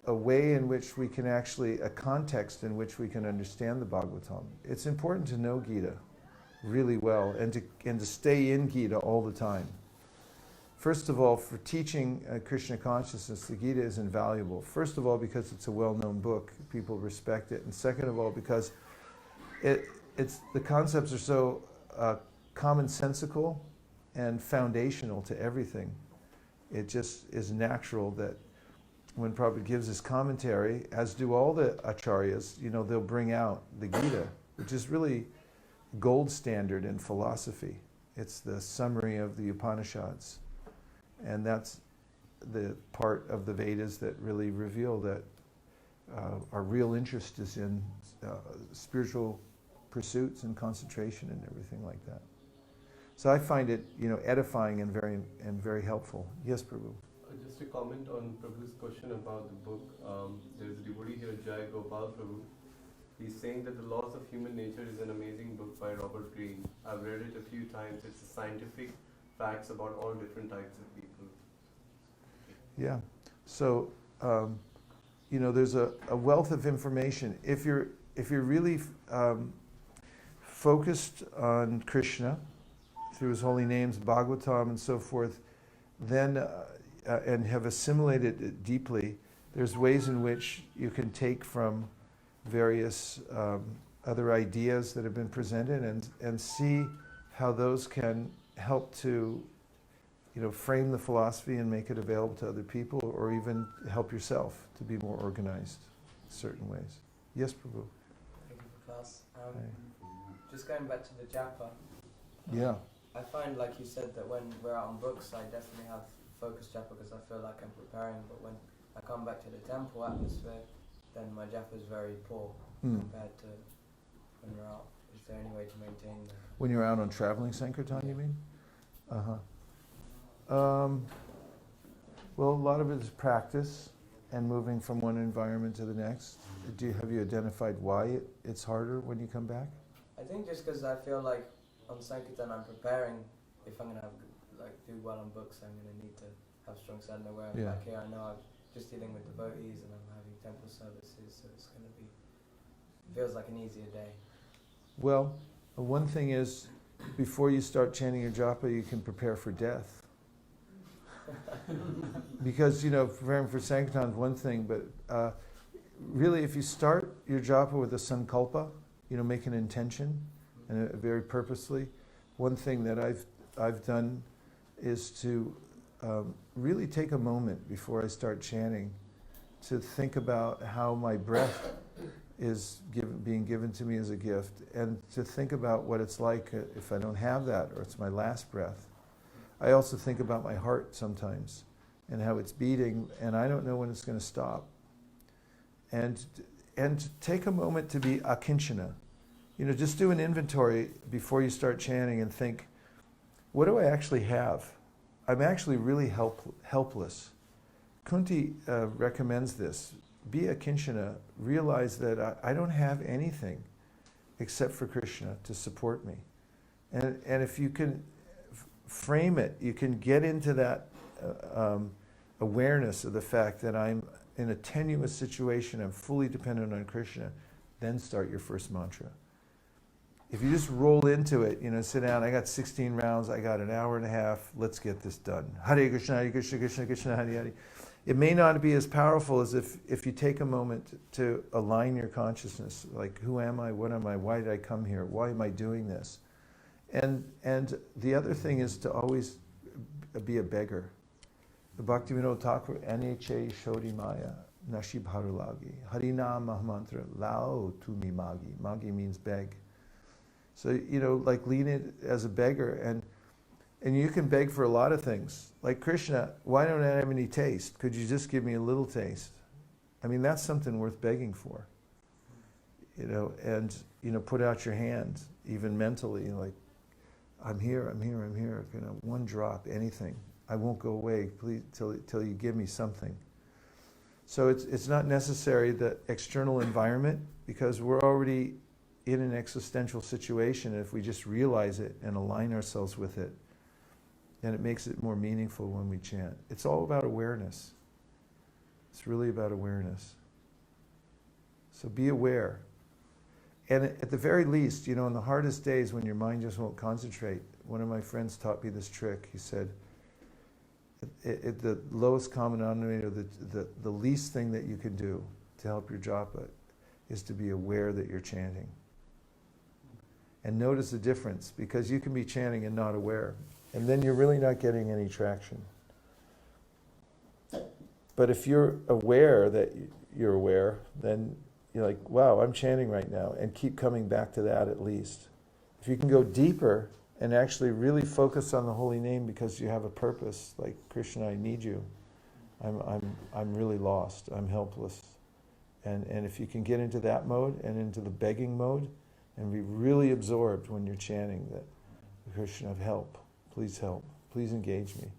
a way in which we can a context in which we can understand the Bhagavatam. It's important to know Gita really well and to stay in Gita all the time. First of all, for teaching Krishna consciousness, the Gita is invaluable. First of all, because it's a well-known book, people respect it. And second of all, because the concepts are so commonsensical and foundational to everything. It just is natural that when Prabhupada gives his commentary, as do all the acharyas, they'll bring out the Gita, which is really gold standard in philosophy. It's the summary of the Upanishads. And that's the part of the Vedas that really reveal that our real interest is in spiritual pursuits and concentration and everything like that. So I find it, edifying and very helpful. Yes, Prabhu. Just a comment on Prabhu's question about the book. There's a devotee here, Jai Gopal Prabhu. He's saying that The Laws of Human Nature is an amazing book by Robert Greene. I've read it a few times. It's a scientific facts about all different types of people. Yeah. So, there's a wealth of information. If you're really focused on Krishna through his holy names, Bhagavatam and so forth, then and have assimilated it deeply, there's ways in which you can take from various other ideas that have been presented and see how those can help to frame the philosophy and make it available to other people, or even help yourself to be more organized in certain ways. Yes, Prabhu. Thank you for class. Just going back to the japa. Yeah. I find, like you said, that when we're out on books, I definitely have focused japa because I feel like I'm preparing. But when I come back to the temple atmosphere, then my japa is very poor compared to when you're out. Is there any way to maintain that? When you're out on traveling Sankirtan, you mean? Uh-huh. Well, a lot of it is practice and moving from one environment to the next. Have you identified why it's harder when you come back? I think just because I feel like on Sankirtan I'm preparing. If I'm going to do well on books, I'm going to need to have strong sadhana. Where I'm back here, I know I'm just dealing with devotees and I'm having temple services, so it's going to be, feels like an easier day. Well, one thing is, before you start chanting your japa, you can prepare for death. Because, preparing for Sankirtan is one thing, but really if you start your japa with a sankalpa, make an intention, and very purposely, one thing that I've done is to really take a moment before I start chanting to think about how my breath is being given to me as a gift, and to think about what it's like if I don't have that, or it's my last breath. I also think about my heart sometimes and how it's beating, and I don't know when it's going to stop. And take a moment to be akinchana. Just do an inventory before you start chanting and think, what do I actually have? I'm actually really helpless. Kunti recommends this. Be akinchana. Realize that I don't have anything except for Krishna to support me. And if you can frame it, you can get into that awareness of the fact that I'm in a tenuous situation, I'm fully dependent on Krishna, then start your first mantra. If you just roll into it, sit down, I got 16 rounds, I got an hour and a half, let's get this done. Hare Krishna, Krishna, Krishna, Hare Hare. It may not be as powerful as if you take a moment to align your consciousness, like who am I, what am I, why did I come here, why am I doing this? And the other thing is to always be a beggar. The Bhaktivinoda Thakur, Aniche Shodi Maya, Nashib Harulagi, Harinam Mahamantra, Lao Tumi Magi. Magi means beg. So, like lean it as a beggar, and you can beg for a lot of things. Like Krishna, why don't I have any taste? Could you just give me a little taste? I mean, that's something worth begging for. And put out your hand, even mentally, like, I'm here, one drop, anything. I won't go away, please, till you give me something. So it's not necessary the external environment, because we're already in an existential situation. If we just realize it and align ourselves with it, then it makes it more meaningful when we chant. It's all about awareness. It's really about awareness. So be aware. And at the very least, in the hardest days when your mind just won't concentrate, one of my friends taught me this trick. He said, the lowest common denominator, the least thing that you can do to help your japa is to be aware that you're chanting. And notice the difference, because you can be chanting and not aware. And then you're really not getting any traction. But if you're aware that you're aware, then you're like, wow, I'm chanting right now, and keep coming back to that at least. If you can go deeper and actually really focus on the holy name because you have a purpose, like, Krishna, I need you. I'm really lost. I'm helpless. And if you can get into that mode and into the begging mode and be really absorbed when you're chanting that, Krishna, help, please engage me.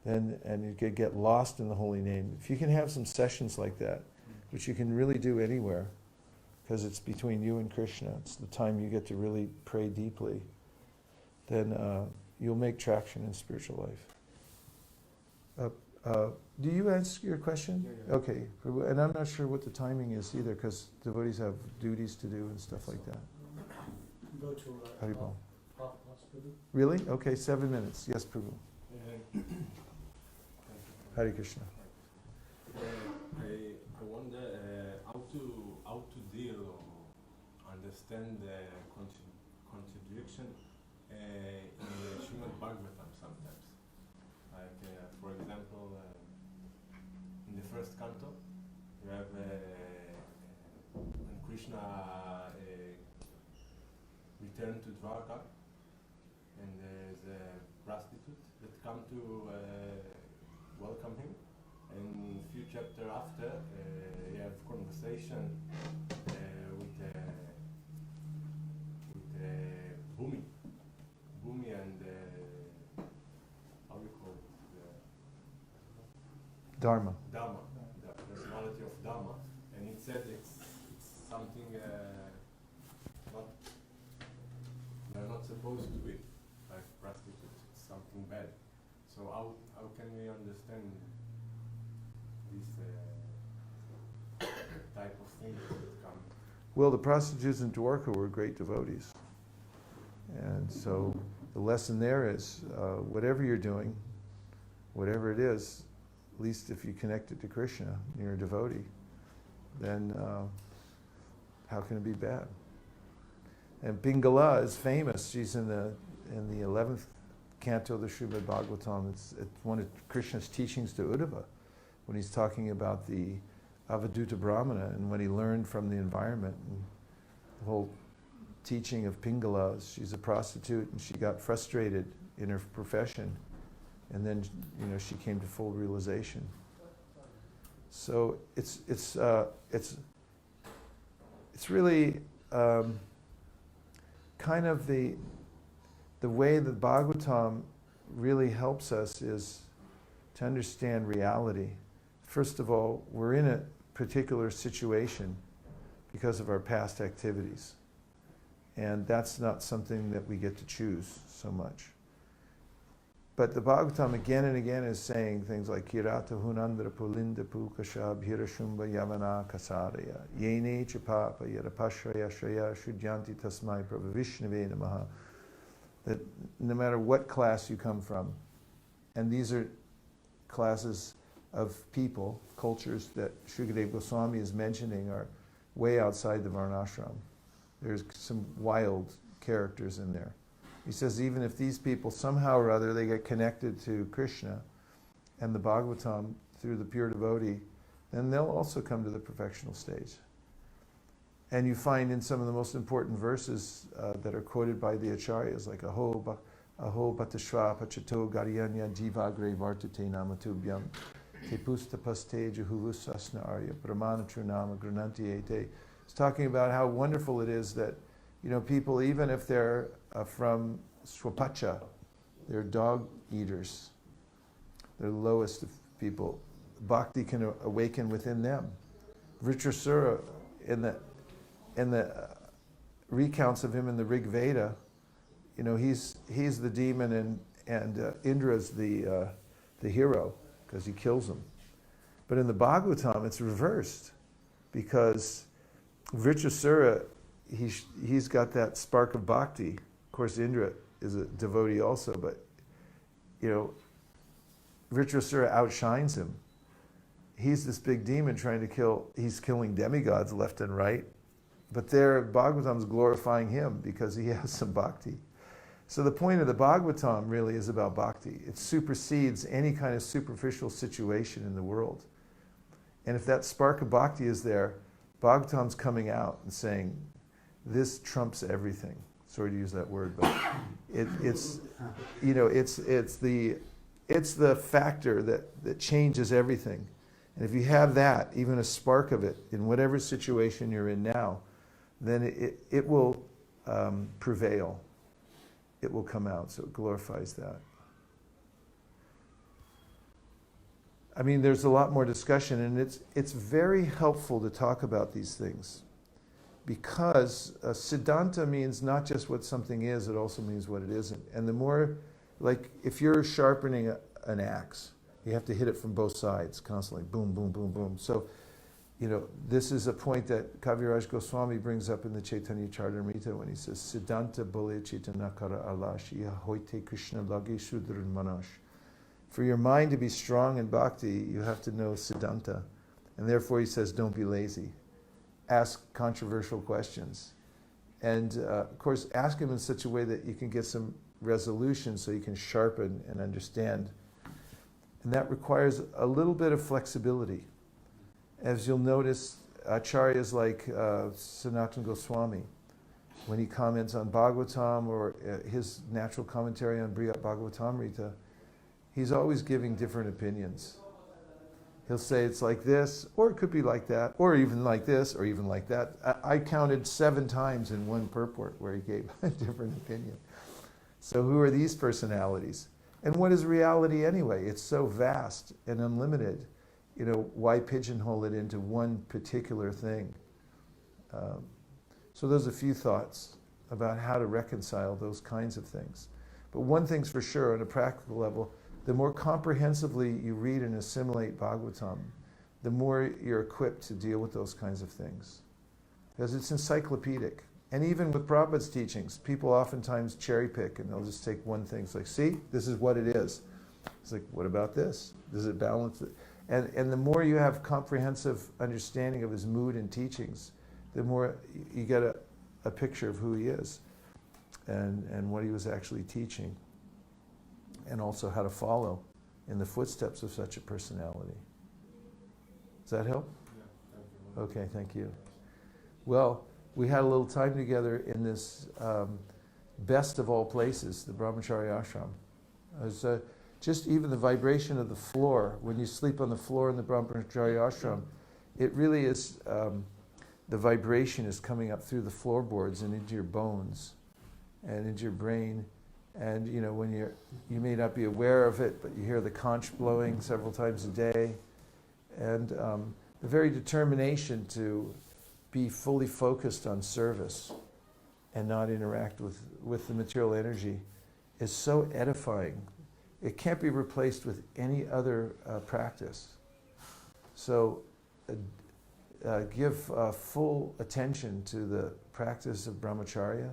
And you could get lost in the holy name. If you can have some sessions like that, which you can really do anywhere, because it's between you and Krishna, it's the time you get to really pray deeply, then you'll make traction in spiritual life. Do you ask your question? Yeah. Okay. And I'm not sure what the timing is either, because devotees have duties to do and stuff like that. Go to Haribol. hospital. Really? Okay, 7 minutes. Yes, Prabhu. Hare Krishna. I wonder how to deal or understand the contradiction in the Srimad Bhagavatam sometimes. Like, for example, in the first canto, you have when Krishna returned to Dwarka, and there's a prostitute that come to welcome him. And a few chapters after, you have conversation with Bhumi and how you call it? Dharma. Dharma, the personality of Dharma, and it said it's something they're not supposed to be, like prostitutes. It's something bad. So how can we understand this type of things that come? Well, the prostitutes in Dwarka were great devotees. And so the lesson there is, whatever you're doing, whatever it is, at least if you connect it to Krishna, you're a devotee, then how can it be bad? And Pingala is famous. She's in the 11th canto of the Srimad Bhagavatam. It's one of Krishna's teachings to Uddhava, when he's talking about the Avaduta Brahmana and when he learned from the environment. And the whole teaching of Pingala, she's a prostitute and she got frustrated in her profession, and then she came to full realization. So it's really kind of the way that Bhagavatam really helps us is to understand reality. First of all, we're in a particular situation because of our past activities. And that's not something that we get to choose so much. But the Bhagavatam again and again is saying things like Kirata Hunandra Pulinda Pukasha Bhirashumba Yavana Kasaraya Yene Chapapa Yarapashraya Shraya Shudyanti Tasmai Prabhavishnave Namaha. That no matter what class you come from, and these are classes of people, cultures that Shukadeva Goswami is mentioning are way outside the Varnashram. There's some wild characters in there. He says even if these people somehow or other they get connected to Krishna and the Bhagavatam through the pure devotee, then they'll also come to the perfectional stage. And you find in some of the most important verses that are quoted by the acharyas, like Aho Batashva Pachato Garyanya Jivagre Vartate Namatubhyam Te Pustapaste Juhuvusasna Arya Brahmana Trunama Grananti Ete. It's talking about how wonderful it is that, people, even if they're from Swapacha, they're dog eaters, they're the lowest of people, bhakti can awaken within them. Vritrasura, in the recounts of him in the Rig Veda, he's the demon and Indra's the hero because he kills him. But in the Bhagavatam, it's reversed because Vritrasura, he's got that spark of bhakti. Of course, Indra is a devotee also, but Vritrasura outshines him. He's this big demon he's killing demigods left and right. But there, Bhagavatam's glorifying him because he has some bhakti. So the point of the Bhagavatam really is about bhakti. It supersedes any kind of superficial situation in the world. And if that spark of bhakti is there, Bhagavatam's coming out and saying, this trumps everything. Sorry to use that word, but it's the factor that changes everything. And if you have that, even a spark of it, in whatever situation you're in now, then it will prevail. It will come out, so it glorifies that. I mean, there's a lot more discussion, and it's very helpful to talk about these things because Siddhanta means not just what something is, it also means what it isn't. And the more, like, if you're sharpening an axe, you have to hit it from both sides constantly, boom, boom, boom, boom. So, this is a point that Kaviraj Goswami brings up in the Chaitanya Charitamrita when he says, Siddhanta bole chaitanakara alash iha hoite Krishna lagi sudran manash. For your mind to be strong in bhakti, you have to know Siddhanta. And therefore he says, don't be lazy. Ask controversial questions. And of course, ask them in such a way that you can get some resolution so you can sharpen and understand. And that requires a little bit of flexibility. As you'll notice, acharyas like Sanatana Goswami, when he comments on Bhagavatam or his natural commentary on Brihat Bhagavatamrita, he's always giving different opinions. He'll say it's like this, or it could be like that, or even like this, or even like that. I counted 7 times in one purport where he gave a different opinion. So who are these personalities? And what is reality anyway? It's so vast and unlimited. Why pigeonhole it into one particular thing? So those are a few thoughts about how to reconcile those kinds of things. But one thing's for sure, on a practical level, the more comprehensively you read and assimilate Bhagavatam, the more you're equipped to deal with those kinds of things. Because it's encyclopedic. And even with Prabhupada's teachings, people oftentimes cherry pick and they'll just take one thing. It's like, see, this is what it is. It's like, what about this? Does it balance it? And the more you have comprehensive understanding of his mood and teachings, the more you get a picture of who he is and what he was actually teaching, and also how to follow in the footsteps of such a personality. Does that help? Yeah, thank you. Okay, thank you. Well, we had a little time together in this best of all places, the Brahmacharya ashram. It was, just even the vibration of the floor, when you sleep on the floor in the Brahmacharya ashram, it really is, the vibration is coming up through the floorboards and into your bones and into your brain. And when you may not be aware of it, but you hear the conch blowing several times a day. And the very determination to be fully focused on service and not interact with the material energy is so edifying. It can't be replaced with any other practice. So give full attention to the practice of brahmacharya,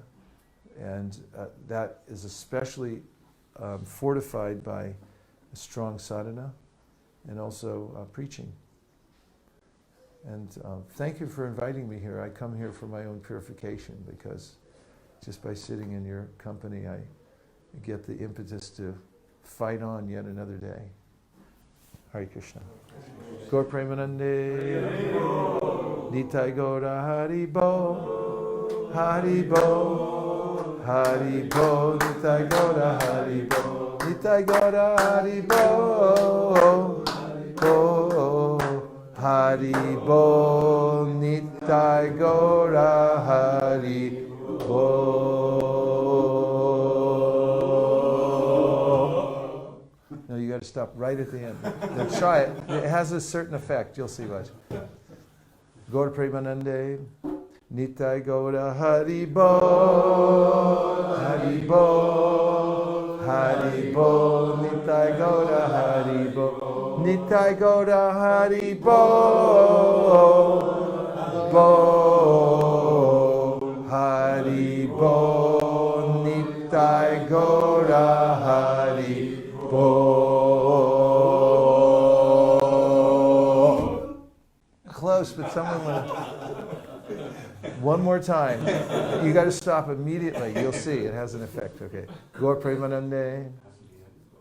and that is especially fortified by a strong sadhana and also preaching. And thank you for inviting me here. I come here for my own purification because Just by sitting in your company, I get the impetus to fight on yet another day. Hare Krishna. Gaur Premanande. Nitai Gaura Hari Bo. Hari Bo. Hari Bo. Nitai Gaura Hari Bo. Nitai Gaura Hari Bo. Bo. Hari Bo. Nitai Gaura Hari Bo. No, you got to stop right at the end. Now try it. It has a certain effect. You'll see what. Gaur Premanande. Nitai Gaura Hari Bo. Hari Bo. Hari Bo. Nitai Gaura Hari Bo. Nitai Gaura Hari Bo. Bo. Hari Bo. Nitai Gaura Hari Bo. Close, but someone want to. One more time. You got to stop immediately. You'll see. It has an effect. Okay. Gaur Premanande.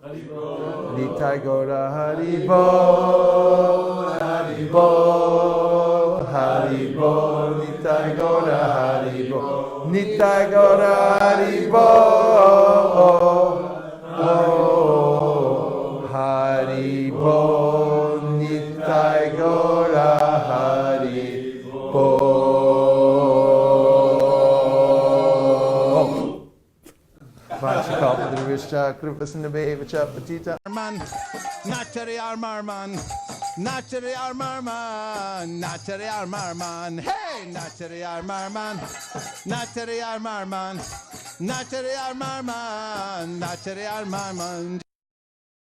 Nitai Gaura Hari Bo. Hari Bo. Hari Bo. Nitai Gaura Hari Bo. Nitai Gaura Hari Bo. Hari Bo. Nitai Gaura Hari Bo. Natari Armarman, Natari Armarman, Natari Armarman, hey, Natari Armarman, Natari Armarman, Natari Armarman, Natari Armarman.